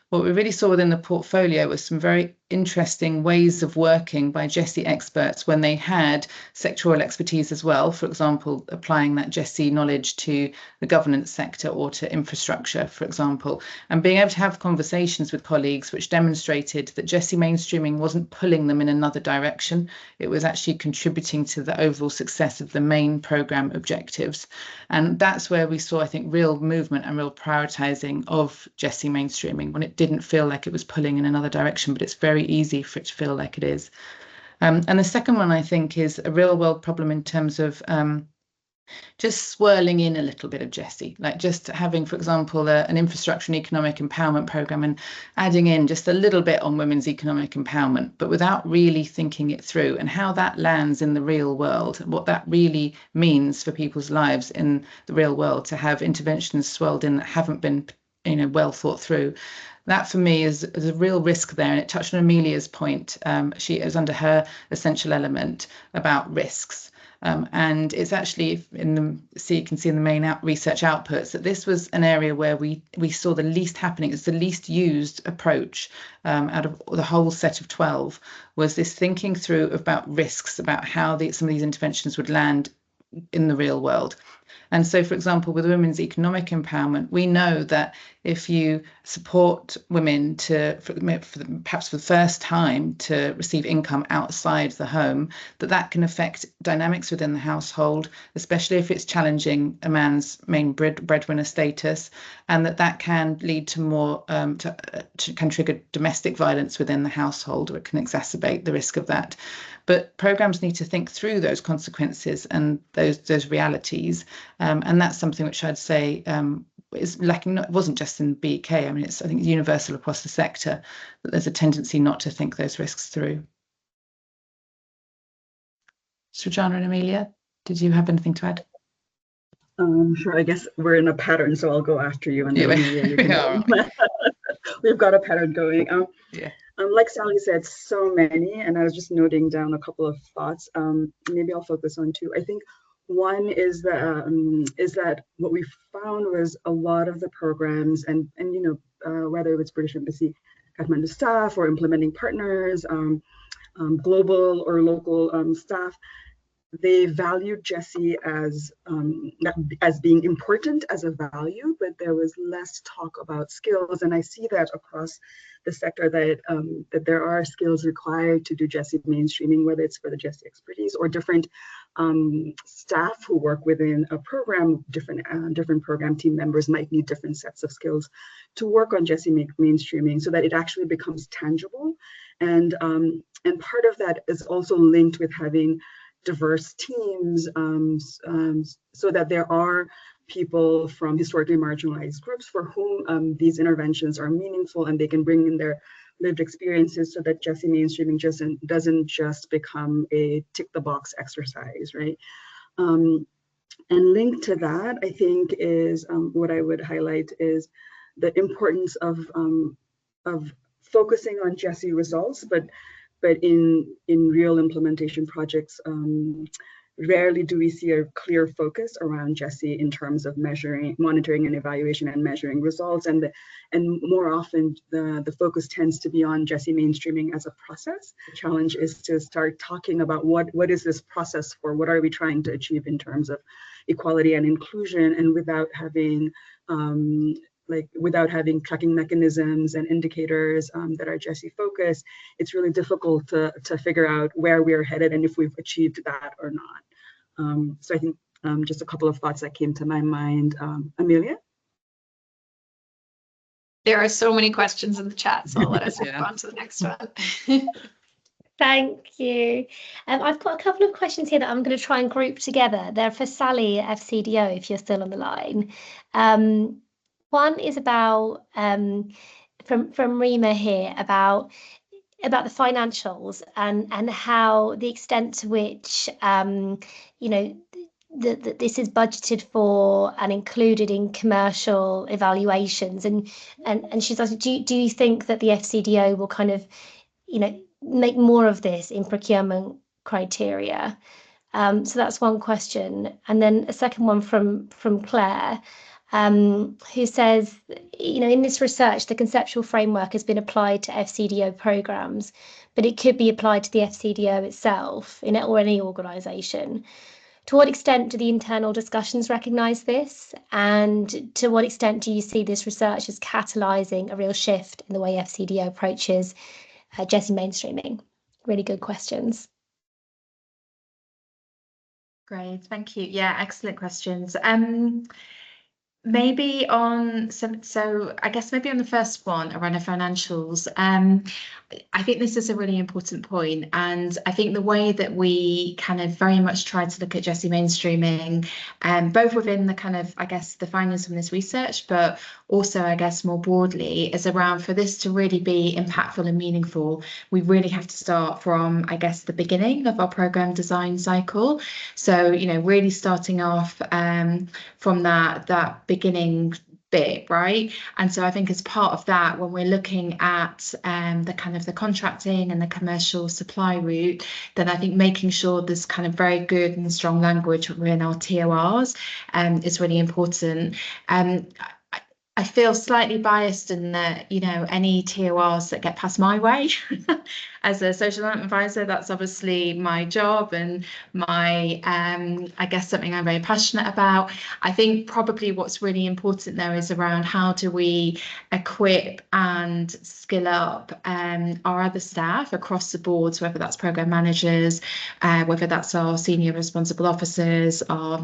What we really saw within the portfolio was some very interesting ways of working by GESI experts when they had sectoral expertise as well. For example, applying that GESI knowledge to the governance sector or to infrastructure, for example, and being able to have conversations with colleagues which demonstrated that GESI mainstreaming wasn't pulling them in another direction. It was actually contributing to the overall success of the main programme objectives. And that's where we saw, I think, real movement and real prioritising of GESI mainstreaming, when it didn't feel like it was pulling in another direction, but it's very easy for it to feel like it is. And the second one, I think, is a real world problem in terms of just swirling in a little bit of GESI, like just having, for example, an infrastructure and economic empowerment programme and adding in just a little bit on women's economic empowerment, but without really thinking it through and how that lands in the real world, what that really means for people's lives in the real world, to have interventions swirled in that haven't been, well thought through. That for me is a real risk there, and it touched on Amelia's point. It was under her essential element about risks. And it's actually you can see in the main research outputs that this was an area where we saw the least happening. It's the least used approach out of the whole set of 12, was this thinking through about risks, about how some of these interventions would land in the real world. And so, for example, with women's economic empowerment, we know that if you support women perhaps for the first time to receive income outside the home, that can affect dynamics within the household, especially if it's challenging a man's main breadwinner status, and that can lead to more, can trigger domestic violence within the household, or it can exacerbate the risk of that. But programs need to think through those consequences and those realities. And that's something which I'd say is lacking. It wasn't just in BEK. I mean, I think it's universal across the sector that there's a tendency not to think those risks through. Srijana and Amelia, did you have anything to add? Sure. I guess we're in a pattern, so I'll go after you. And then Amelia, we've got a pattern going. Like Sally said, so many, and I was just noting down a couple of thoughts. Maybe I'll focus on two. I think one is that what we found was a lot of the programs, and whether it was British Embassy Kathmandu staff or implementing partners, global or local staff, they valued GESI as being important as a value, but there was less talk about skills. And I see that across the sector, that there are skills required to do GESI mainstreaming, whether it's for the GESI expertise or different staff who work within a program. Different program team members might need different sets of skills to work on GESI mainstreaming, so that it actually becomes tangible. And part of that is also linked with having diverse teams, so that there are people from historically marginalized groups for whom these interventions are meaningful, and they can bring in their lived experiences, so that GESI mainstreaming doesn't just become a tick the box exercise, right? And linked to that, I think, is what I would highlight is the importance of focusing on GESI results, but in real implementation projects, rarely do we see a clear focus around GESI in terms of monitoring and evaluation and measuring results. And more often the focus tends to be on GESI mainstreaming as a process. The challenge is to start talking about what is this process for? What are we trying to achieve in terms of equality and inclusion, and without having tracking mechanisms and indicators that are GESI focused, it's really difficult to figure out where we're headed and if we've achieved that or not. So I think just a couple of thoughts that came to my mind. Amelia? There are so many questions in the chat, so I'll let us move on to the next one. Thank you. I've got a couple of questions here that I'm going to try and group together. They're for Sally at FCDO, if you're still on the line. One is about from Rima here about the financials and how the extent to which you know this is budgeted for and included in commercial evaluations, and she's asked, do you think that the FCDO will kind of make more of this in procurement criteria? So that's one question. And then a second one from Claire, who says, in this research, the conceptual framework has been applied to FCDO programs, but it could be applied to the FCDO itself or any organisation. To what extent do the internal discussions recognise this? And to what extent do you see this research as catalysing a real shift in the way FCDO approaches GESI mainstreaming? Really good questions. Great, thank you. Yeah, excellent questions. Maybe on so I guess maybe on the first one around the financials, I think this is a really important point, and I think the way that we kind of very much try to look at GESI mainstreaming, both within the kind of, I guess, the findings from this research, but also, I guess, more broadly, is around, for this to really be impactful and meaningful, we really have to start from, I guess, the beginning of our program design cycle. So, really starting off from that beginning bit, right? And so I think as part of that, when we're looking at the kind of the contracting and the commercial supply route, then I think making sure there's kind of very good and strong language within our TORs is really important. I feel slightly biased in that, any TORs that get past my way as a social development advisor, that's obviously my job and my, I guess, something I'm very passionate about. I think probably what's really important though is around how do we equip and skill up our other staff across the boards, whether that's program managers, whether that's our senior responsible officers, our,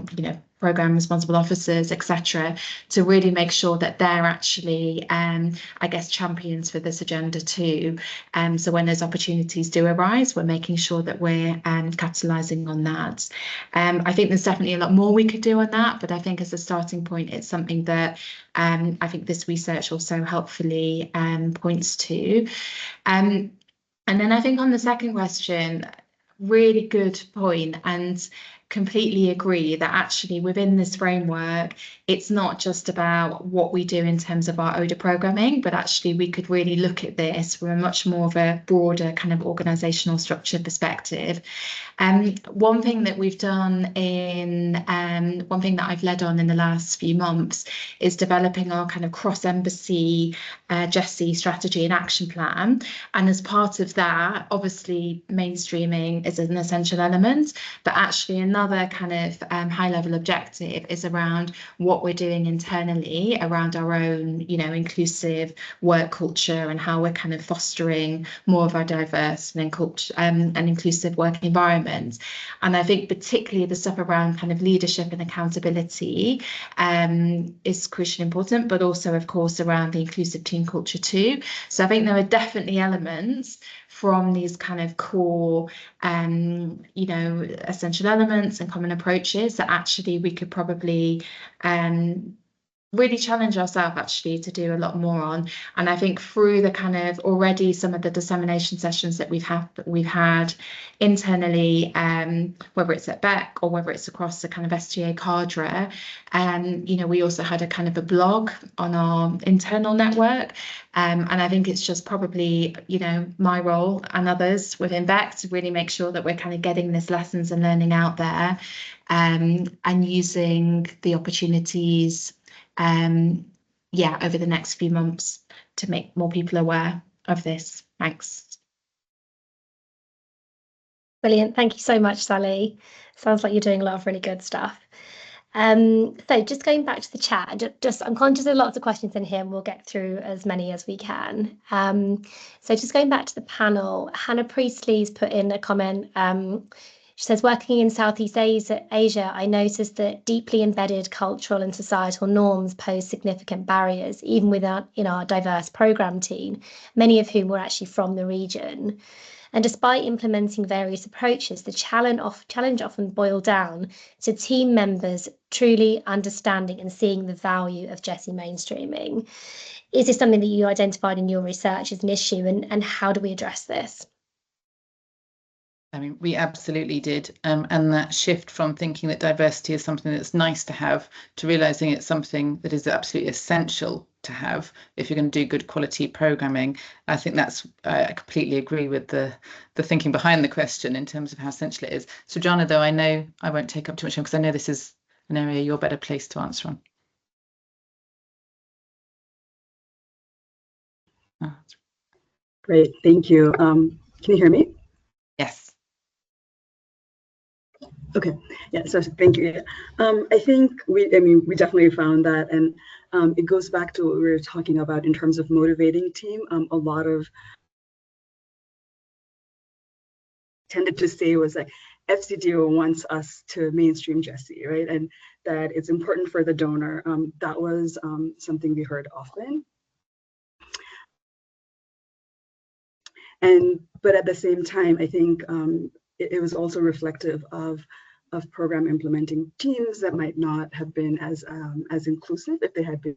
program responsible officers, etc., to really make sure that they're actually, I guess, champions for this agenda too. So when those opportunities do arise, we're making sure that we're capitalising on that. I think there's definitely a lot more we could do on that, but I think as a starting point, it's something that I think this research also helpfully points to. And then I think on the second question, really good point, and completely agree that actually within this framework, it's not just about what we do in terms of our ODA programming, but actually we could really look at this from a much more of a broader kind of organisational structure perspective. One thing that we've done one thing that I've led on in the last few months is developing our kind of cross-embassy GESI strategy and action plan. And as part of that, obviously mainstreaming is an essential element, but actually another kind of high-level objective is around what we're doing internally around our own, inclusive work culture and how we're kind of fostering more of our diverse and inclusive work environment. And I think particularly the stuff around kind of leadership and accountability is crucially important, but also, of course, around the inclusive team culture too. So I think there are definitely elements from these kind of core, essential elements and common approaches that actually we could probably really challenge ourselves actually to do a lot more on. And I think through the kind of already some of the dissemination sessions that we've had internally, whether it's at Beck or whether it's across the kind of SGA cadre, you know, we also had a kind of a blog on our internal network. And I think it's just probably, you know, my role and others within Beck to really make sure that we're kind of getting this lessons and learning out there, and using the opportunities over the next few months to make more people aware of this. Thanks. Brilliant. Thank you so much, Sally. Sounds like you're doing a lot of really good stuff. So just going back to the chat, I'm conscious of lots of questions in here and we'll get through as many as we can. So just going back to the panel, Hannah Priestley's put in a comment. She says, working in Southeast Asia, I noticed that deeply embedded cultural and societal norms pose significant barriers, even in our diverse programme team, many of whom were actually from the region. And despite implementing various approaches, the challenge often boiled down to team members truly understanding and seeing the value of GESI mainstreaming. Is this something that you identified in your research as an issue, and how do we address this? I mean, we absolutely did. And that shift from thinking that diversity is something that's nice to have to realising it's something that is absolutely essential to have if you're going to do good quality programming. I think I completely agree with the thinking behind the question in terms of how essential it is. Srijana, though, I know I won't take up too much time because I know this is an area you're better placed to answer on. Oh. Great, thank you. Can you hear me? Yes. Okay, yeah, so thank you. I think we definitely found that, and it goes back to what we were talking about in terms of motivating team. A lot of tended to say was like, FCDO wants us to mainstream GESI, right? And that it's important for the donor. That was something we heard often. But at the same time, I think it was also reflective of program implementing teams that might not have been as inclusive if they had been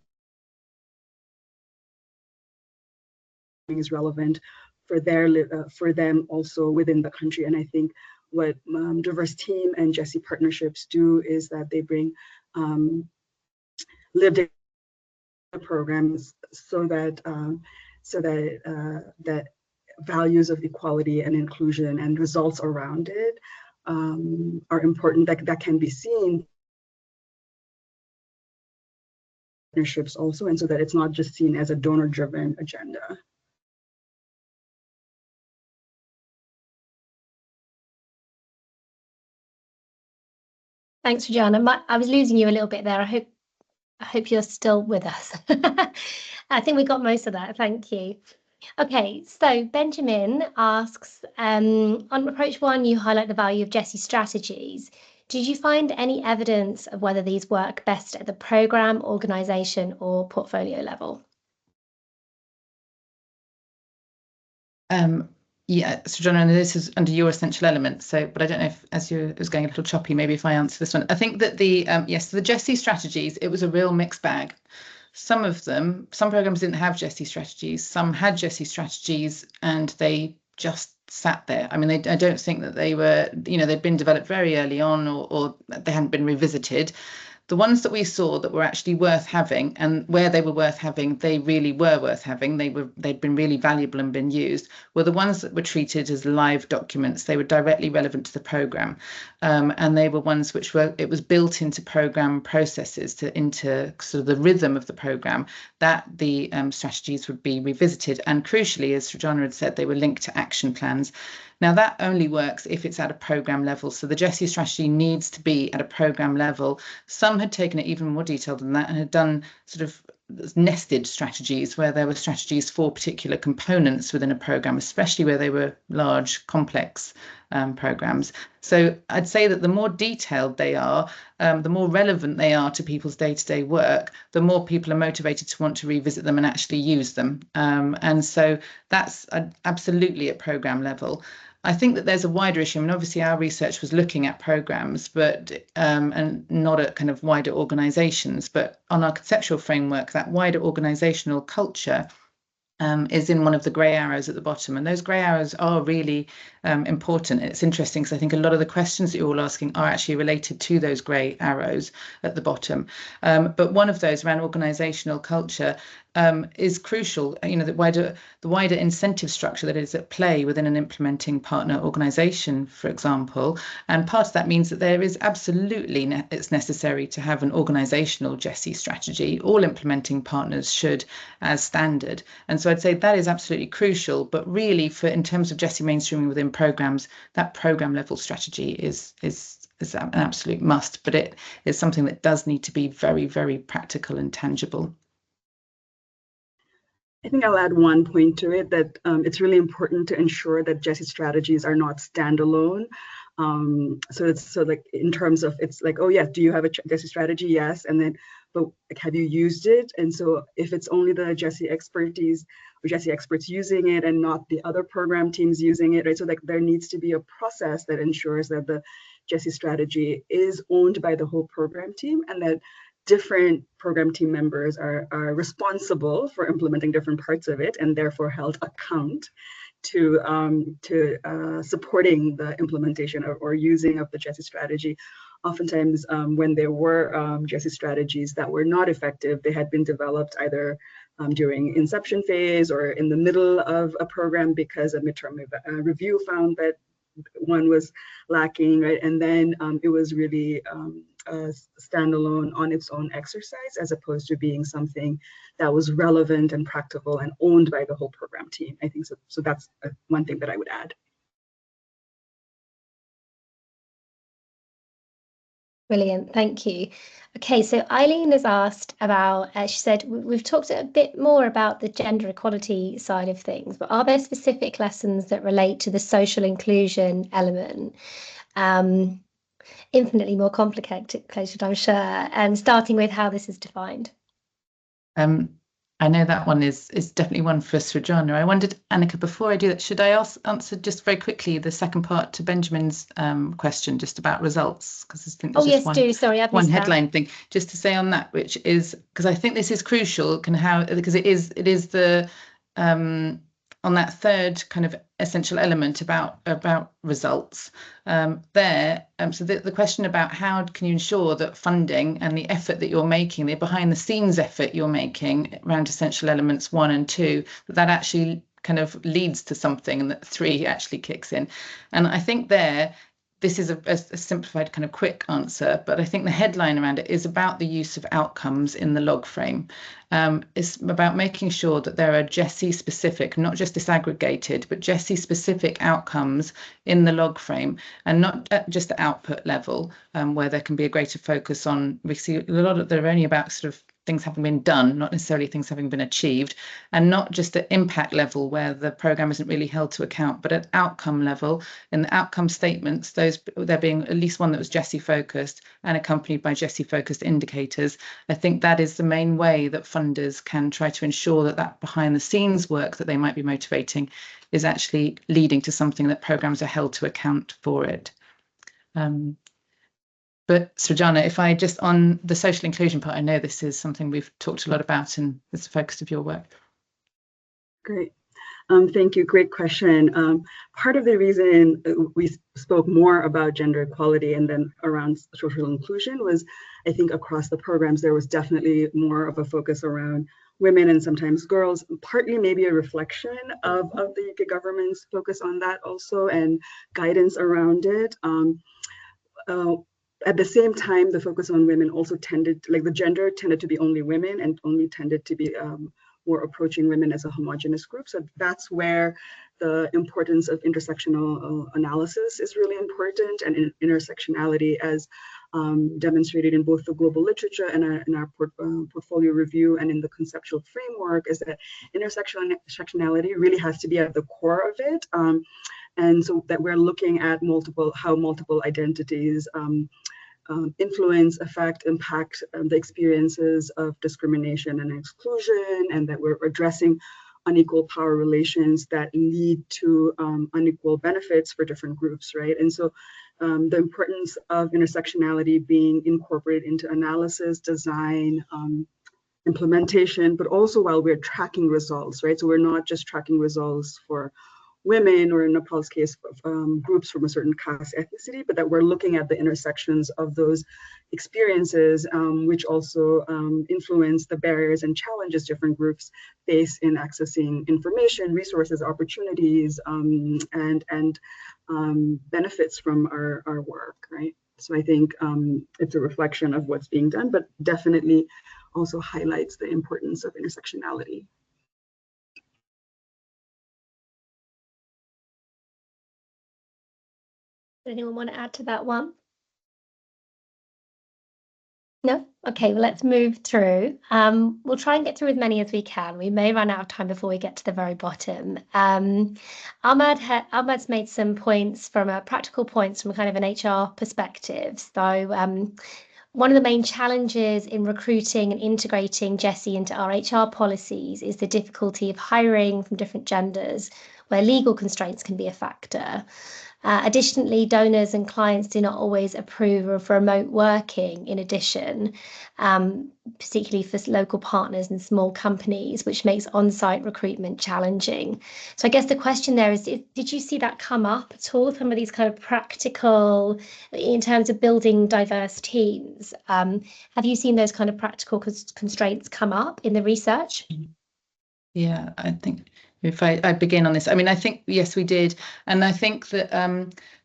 as relevant for them also within the country. And I think what diverse team and GESI partnerships do is that they bring lived programs so that that values of equality and inclusion and results around it are important, that can be seen partnerships also, and so that it's not just seen as a donor-driven agenda. Thanks, Srijana. I was losing you a little bit there. I hope you're still with us. I think we got most of that. Thank you. Okay, so Benjamin asks, on approach 1, you highlight the value of GESI strategies. Did you find any evidence of whether these work best at the programme, organisation or portfolio level? Yeah, Srijana, this is under your essential elements. But I don't know if, as it was going a little choppy, maybe if I answer this one. I think that the GESI strategies, it was a real mixed bag. Some programs didn't have GESI strategies. Some had GESI strategies, and they just sat there. I mean, I don't think that they were, they'd been developed very early on, or they hadn't been revisited. The ones that we saw that were actually worth having, and where they were worth having, they really were worth having. They'd been really valuable and been used, were the ones that were treated as live documents. They were directly relevant to the programme. And they were ones it was built into programme processes, into sort of the rhythm of the programme, that the strategies would be revisited. And crucially, as Srijana had said, they were linked to action plans. Now, that only works if it's at a programme level. So the GESI strategy needs to be at a programme level. Some had taken it even more detailed than that and had done sort of nested strategies where there were strategies for particular components within a programme, especially where they were large, complex programmes. So I'd say that the more detailed they are, the more relevant they are to people's day-to-day work, the more people are motivated to want to revisit them and actually use them. And so that's absolutely at programme level. I think that there's a wider issue. I mean, obviously our research was looking at programs, but and not at kind of wider organizations, but on our conceptual framework, that wider organizational culture is in one of the grey arrows at the bottom. And those grey arrows are really important. It's interesting because I think a lot of the questions that you're all asking are actually related to those grey arrows at the bottom. But one of those around organisational culture is crucial. You know, the wider incentive structure that is at play within an implementing partner organisation, for example. And part of that means that there is absolutely it's necessary to have an organisational GESI strategy. All implementing partners should, as standard. And so I'd say that is absolutely crucial. But really, in terms of GESI mainstreaming within programmes, that programme level strategy is an absolute must. But it is something that does need to be very, very practical and tangible. I think I'll add one point to it, that it's really important to ensure that GESI strategies are not standalone. So like in terms of, it's like, oh yeah, do you have a GESI strategy? Yes. And then, but like, have you used it? And so if it's only the GESI expertise or GESI experts using it and not the other program teams using it, right? So like there needs to be a process that ensures that the GESI strategy is owned by the whole program team, and that different program team members are responsible for implementing different parts of it, and therefore held account to supporting the implementation or using of the GESI strategy. Oftentimes, when there were GESI strategies that were not effective, they had been developed either during inception phase or in the middle of a program because a midterm review found that one was lacking, right? And then it was really standalone on its own exercise, as opposed to being something that was relevant and practical and owned by the whole program team. I think so. So that's one thing that I would add. Brilliant, thank you. Okay, so Eileen has asked about, she said, we've talked a bit more about the gender equality side of things, but are there specific lessons that relate to the social inclusion element? Infinitely more complicated, I'm sure, and starting with how this is defined. I know that one is definitely one for Srijana. I wondered, Annika, before I do that, should I answer just very quickly the second part to Benjamin's question, just about results? Because I think there's one headline thing just to say on that, which is because I think this is crucial, because it is the on that third kind of essential element about results so the question about how can you ensure that funding and the effort that you're making, the behind the scenes effort you're making around essential elements 1 and 2, that actually kind of leads to something, and that 3 actually kicks in. And I think this is a simplified kind of quick answer, but I think the headline around it is about the use of outcomes in the log frame. It's about making sure that there are GESI specific, not just disaggregated, but GESI specific outcomes in the log frame, and not at just the output level, where there can be a greater focus on, we see a lot of, they're only about sort of things having been done, not necessarily things having been achieved, and not just at impact level where the programme isn't really held to account, but at outcome level, in the outcome statements, there being at least one that was GESI focused and accompanied by GESI focused indicators. I think that is the main way that funders can try to ensure that behind the scenes work that they might be motivating is actually leading to something that programmes are held to account for it. But Srijana, if I just on the social inclusion part, I know this is something we've talked a lot about and it's the focus of your work. Great. Thank you. Great question. Part of the reason we spoke more about gender equality and then around social inclusion was, I think across the programs, there was definitely more of a focus around women and sometimes girls, partly maybe a reflection of the UK government's focus on that also and guidance around it. At the same time, the focus on women also tended, like the gender tended to be only women and only tended to be more approaching women as a homogenous group. So that's where the importance of intersectional analysis is really important, and intersectionality as demonstrated in both the global literature and in our portfolio review and in the conceptual framework, is that intersectionality really has to be at the core of it. And so that we're looking at how multiple identities influence, affect, impact the experiences of discrimination and exclusion, and that we're addressing unequal power relations that lead to unequal benefits for different groups, right? And so the importance of intersectionality being incorporated into analysis, design, implementation, but also while we're tracking results, right? So we're not just tracking results for women, or in Nepal's case, groups from a certain caste ethnicity, but that we're looking at the intersections of those experiences, which also influence the barriers and challenges different groups face in accessing information, resources, opportunities, and benefits from our work, right? So I think it's a reflection of what's being done, but definitely also highlights the importance of intersectionality. Does anyone want to add to that one? No? Okay, well, let's move through. We'll try and get through as many as we can. We may run out of time before we get to the very bottom. Ahmad's made some points practical points from kind of an HR perspective. So one of the main challenges in recruiting and integrating GESI into our HR policies is the difficulty of hiring from different genders, where legal constraints can be a factor. Additionally, donors and clients do not always approve of remote working in addition, particularly for local partners and small companies, which makes on-site recruitment challenging. So I guess the question there is, did you see that come up at all? Some of these kind of practical, in terms of building diverse teams, have you seen those kind of practical constraints come up in the research? Yeah, I think if I begin on this, I mean, I think, yes, we did. And I think that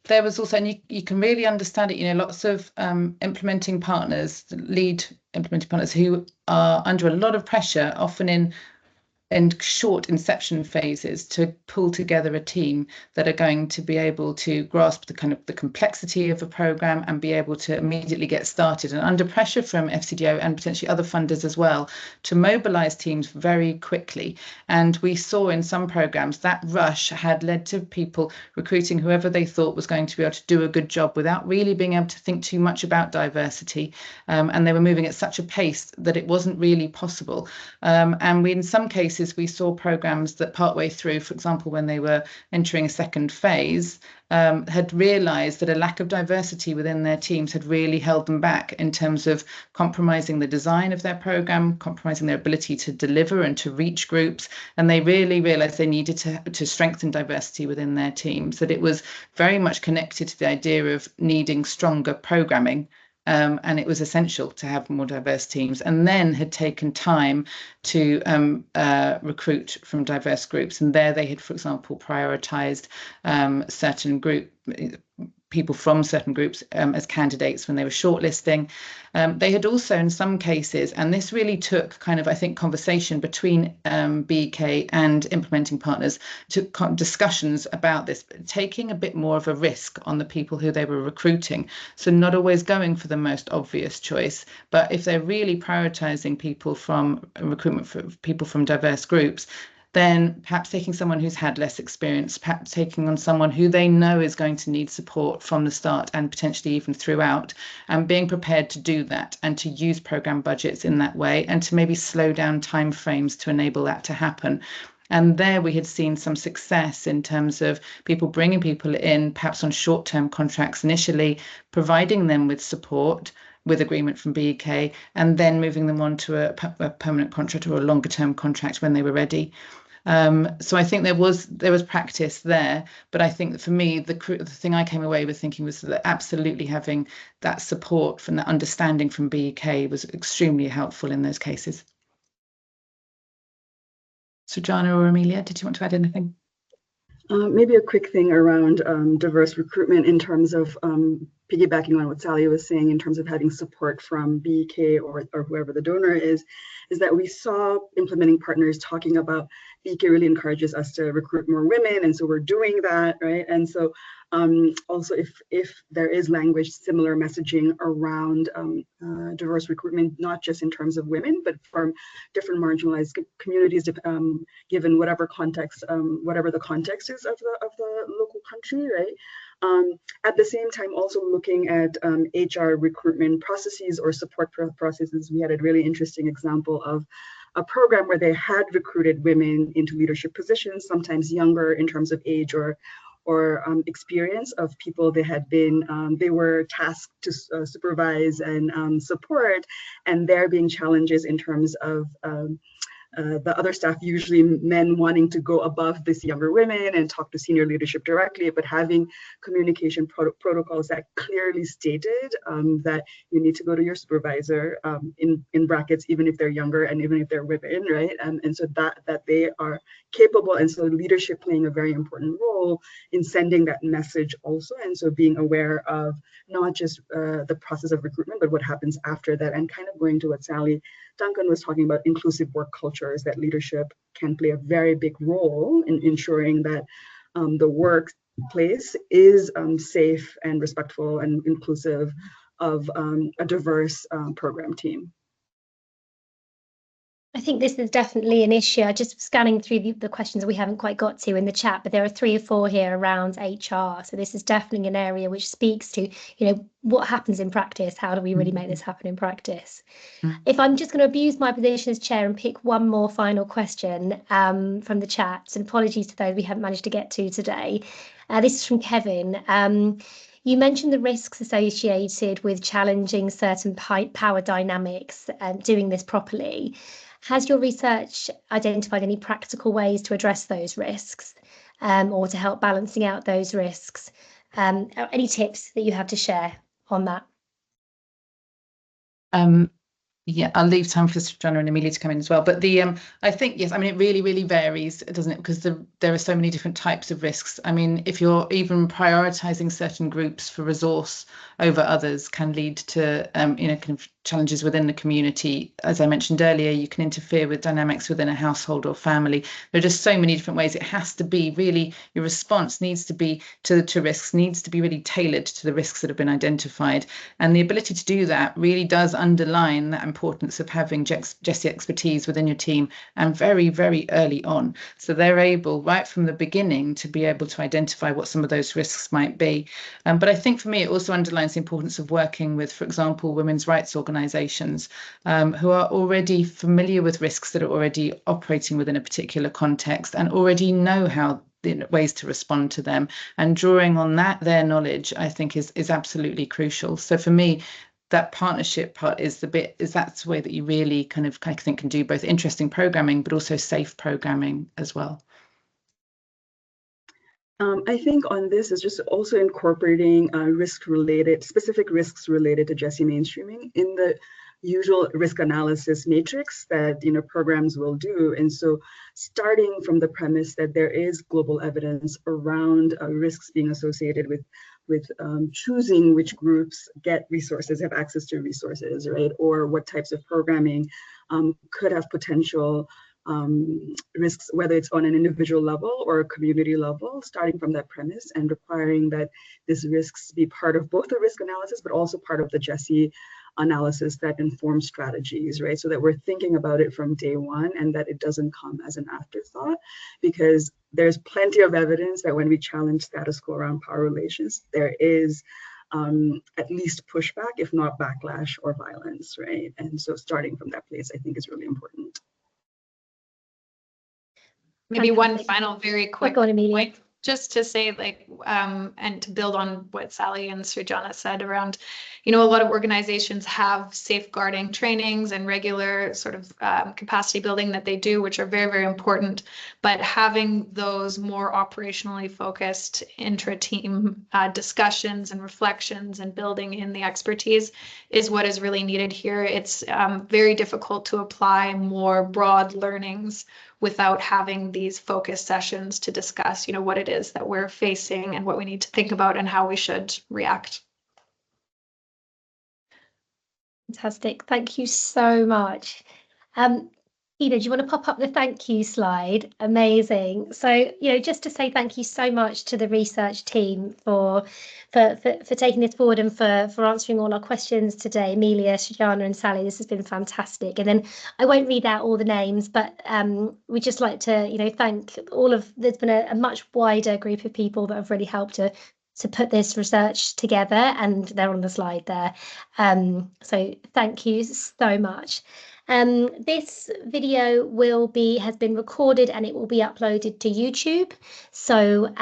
there was also, and you can really understand it, you know, lots of implementing partners, lead implementing partners who are under a lot of pressure, often in short inception phases, to pull together a team that are going to be able to grasp the kind of the complexity of a program and be able to immediately get started, and under pressure from FCDO and potentially other funders as well, to mobilize teams very quickly. And we saw in some programs that rush had led to people recruiting whoever they thought was going to be able to do a good job without really being able to think too much about diversity. And they were moving at such a pace that it wasn't really possible. And we, in some cases, we saw programs that partway through, for example, when they were entering a second phase, had realized that a lack of diversity within their teams had really held them back in terms of compromising the design of their program, compromising their ability to deliver and to reach groups. And they really realized they needed to strengthen diversity within their teams, that it was very much connected to the idea of needing stronger programming. And it was essential to have more diverse teams, and then had taken time to recruit from diverse groups. And there they had, for example, prioritized certain people from certain groups as candidates when they were shortlisting. They had also, in some cases, and this really took kind of, I think, conversation between BEK and implementing partners, took discussions about this, taking a bit more of a risk on the people who they were recruiting. So not always going for the most obvious choice, but if they're really prioritizing people from recruitment for people from diverse groups, then perhaps taking someone who's had less experience, perhaps taking on someone who they know is going to need support from the start and potentially even throughout, and being prepared to do that and to use program budgets in that way, and to maybe slow down timeframes to enable that to happen. And there we had seen some success in terms of people bringing people in, perhaps on short-term contracts initially, providing them with support, with agreement from BEK, and then moving them on to a permanent contract or a longer-term contract when they were ready. So I think there was practice there, but I think that for me, the thing I came away with thinking was that absolutely having that support from that understanding from BEK was extremely helpful in those cases. Srijana or Amelia, did you want to add anything? Maybe a quick thing around diverse recruitment in terms of piggybacking on what Sally was saying in terms of having support from BEK or whoever the donor is that we saw implementing partners talking about BEK really encourages us to recruit more women, and so we're doing that, right? And so also if there is language, similar messaging around diverse recruitment, not just in terms of women, but from different marginalized communities, given whatever context, whatever the context is of the local country, right? At the same time, also looking at HR recruitment processes or support processes. We had a really interesting example of a program where they had recruited women into leadership positions, sometimes younger in terms of age or experience of people they were tasked to supervise and support, and there being challenges in terms of the other staff, usually men, wanting to go above these younger women and talk to senior leadership directly, but having communication protocols that clearly stated that you need to go to your supervisor, in brackets, even if they're younger and even if they're women, right? And so that they are capable, and so leadership playing a very important role in sending that message also, and so being aware of not just the process of recruitment, but what happens after that, and kind of going to what Sally Duncan was talking about, inclusive work cultures, that leadership can play a very big role in ensuring that the workplace is safe and respectful and inclusive of a diverse program team. I think this is definitely an issue. I just scanning through the questions we haven't quite got to in the chat, but there are 3 or 4 here around HR. So this is definitely an area which speaks to, what happens in practice? How do we really make this happen in practice? If I'm just going to abuse my position as chair and pick one more final question from the chat, and apologies to those we haven't managed to get to today. This is from Kevin. You mentioned the risks associated with challenging certain power dynamics and doing this properly. Has your research identified any practical ways to address those risks or to help balancing out those risks? Any tips that you have to share on that? Yeah, I'll leave time for Srijana and Amelia to come in as well. But I think, yes, I mean, it really, really varies, doesn't it? Because there are so many different types of risks. I mean, if you're even prioritizing certain groups for resource over others can lead to, kind of challenges within the community. As I mentioned earlier, you can interfere with dynamics within a household or family. There are just so many different ways. It has to be really, your response needs to be to risks, needs to be really tailored to the risks that have been identified. And the ability to do that really does underline that importance of having GESI expertise within your team, and very, very early on. So they're able right from the beginning to be able to identify what some of those risks might be. But I think for me, it also underlines the importance of working with, for example, women's rights organisations who are already familiar with risks that are already operating within a particular context and already know how ways to respond to them. And drawing on their knowledge, I think is absolutely crucial. So for me, that partnership part is that's the way that you really kind of think can do both interesting programming, but also safe programming as well. I think on this is just also incorporating specific risks related to GESI mainstreaming in the usual risk analysis matrix that programs will do. And so starting from the premise that there is global evidence around risks being associated with choosing which groups get resources, have access to resources, right? Or what types of programming could have potential risks, whether it's on an individual level or a community level, starting from that premise and requiring that these risks be part of both the risk analysis, but also part of the GESI analysis that informs strategies, right? So that we're thinking about it from day one and that it doesn't come as an afterthought, because there's plenty of evidence that when we challenge status quo around power relations, there is at least pushback, if not backlash or violence, right? And so starting from that place, I think is really important. Maybe one final very quick point, just to say, and to build on what Sally and Srijana said around, a lot of organizations have safeguarding trainings and regular sort of capacity building that they do, which are very, very important. But having those more operationally focused intra-team discussions and reflections and building in the expertise is what is really needed here. It's very difficult to apply more broad learnings without having these focus sessions to discuss, what it is that we're facing and what we need to think about and how we should react. Fantastic. Thank you so much. Ida, do you want to pop up the thank you slide? Amazing. So, just to say thank you so much to the research team for taking this forward and for answering all our questions today. Amelia, Srijana and Sally, this has been fantastic. And then I won't read out all the names, but we'd just like to, thank there's been a much wider group of people that have really helped to put this research together, and they're on the slide there. So thank you so much. This video has been recorded and it will be uploaded to YouTube. So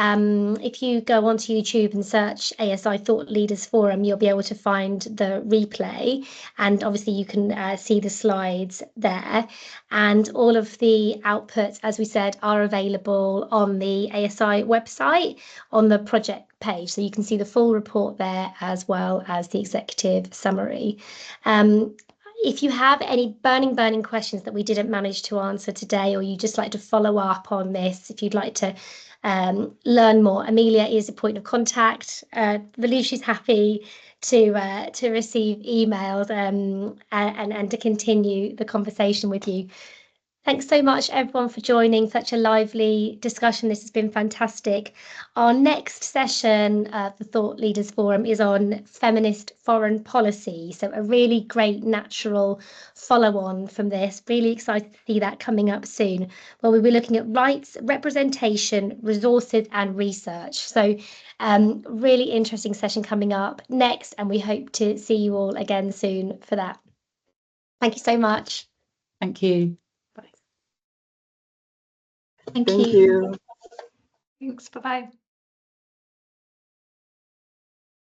if you go onto YouTube and search ASI Thought Leaders Forum, you'll be able to find the replay, and obviously you can see the slides there. And all of the outputs, as we said, are available on the ASI website on the project page. So you can see the full report there as well as the executive summary. If you have any burning questions that we didn't manage to answer today, or you just like to follow up on this, if you'd like to learn more, Amelia is a point of contact. I believe she's happy to receive emails and to continue the conversation with you. Thanks so much, everyone, for joining. Such a lively discussion. This has been fantastic. Our next session of the Thought Leaders Forum is on feminist foreign policy. So a really great natural follow-on from this. Really excited to see that coming up soon, where we'll be looking at rights, representation, resources and research. So really interesting session coming up next, and we hope to see you all again soon for that. Thank you so much. Thank you. Thank Thank you. you. Thanks. Bye-bye.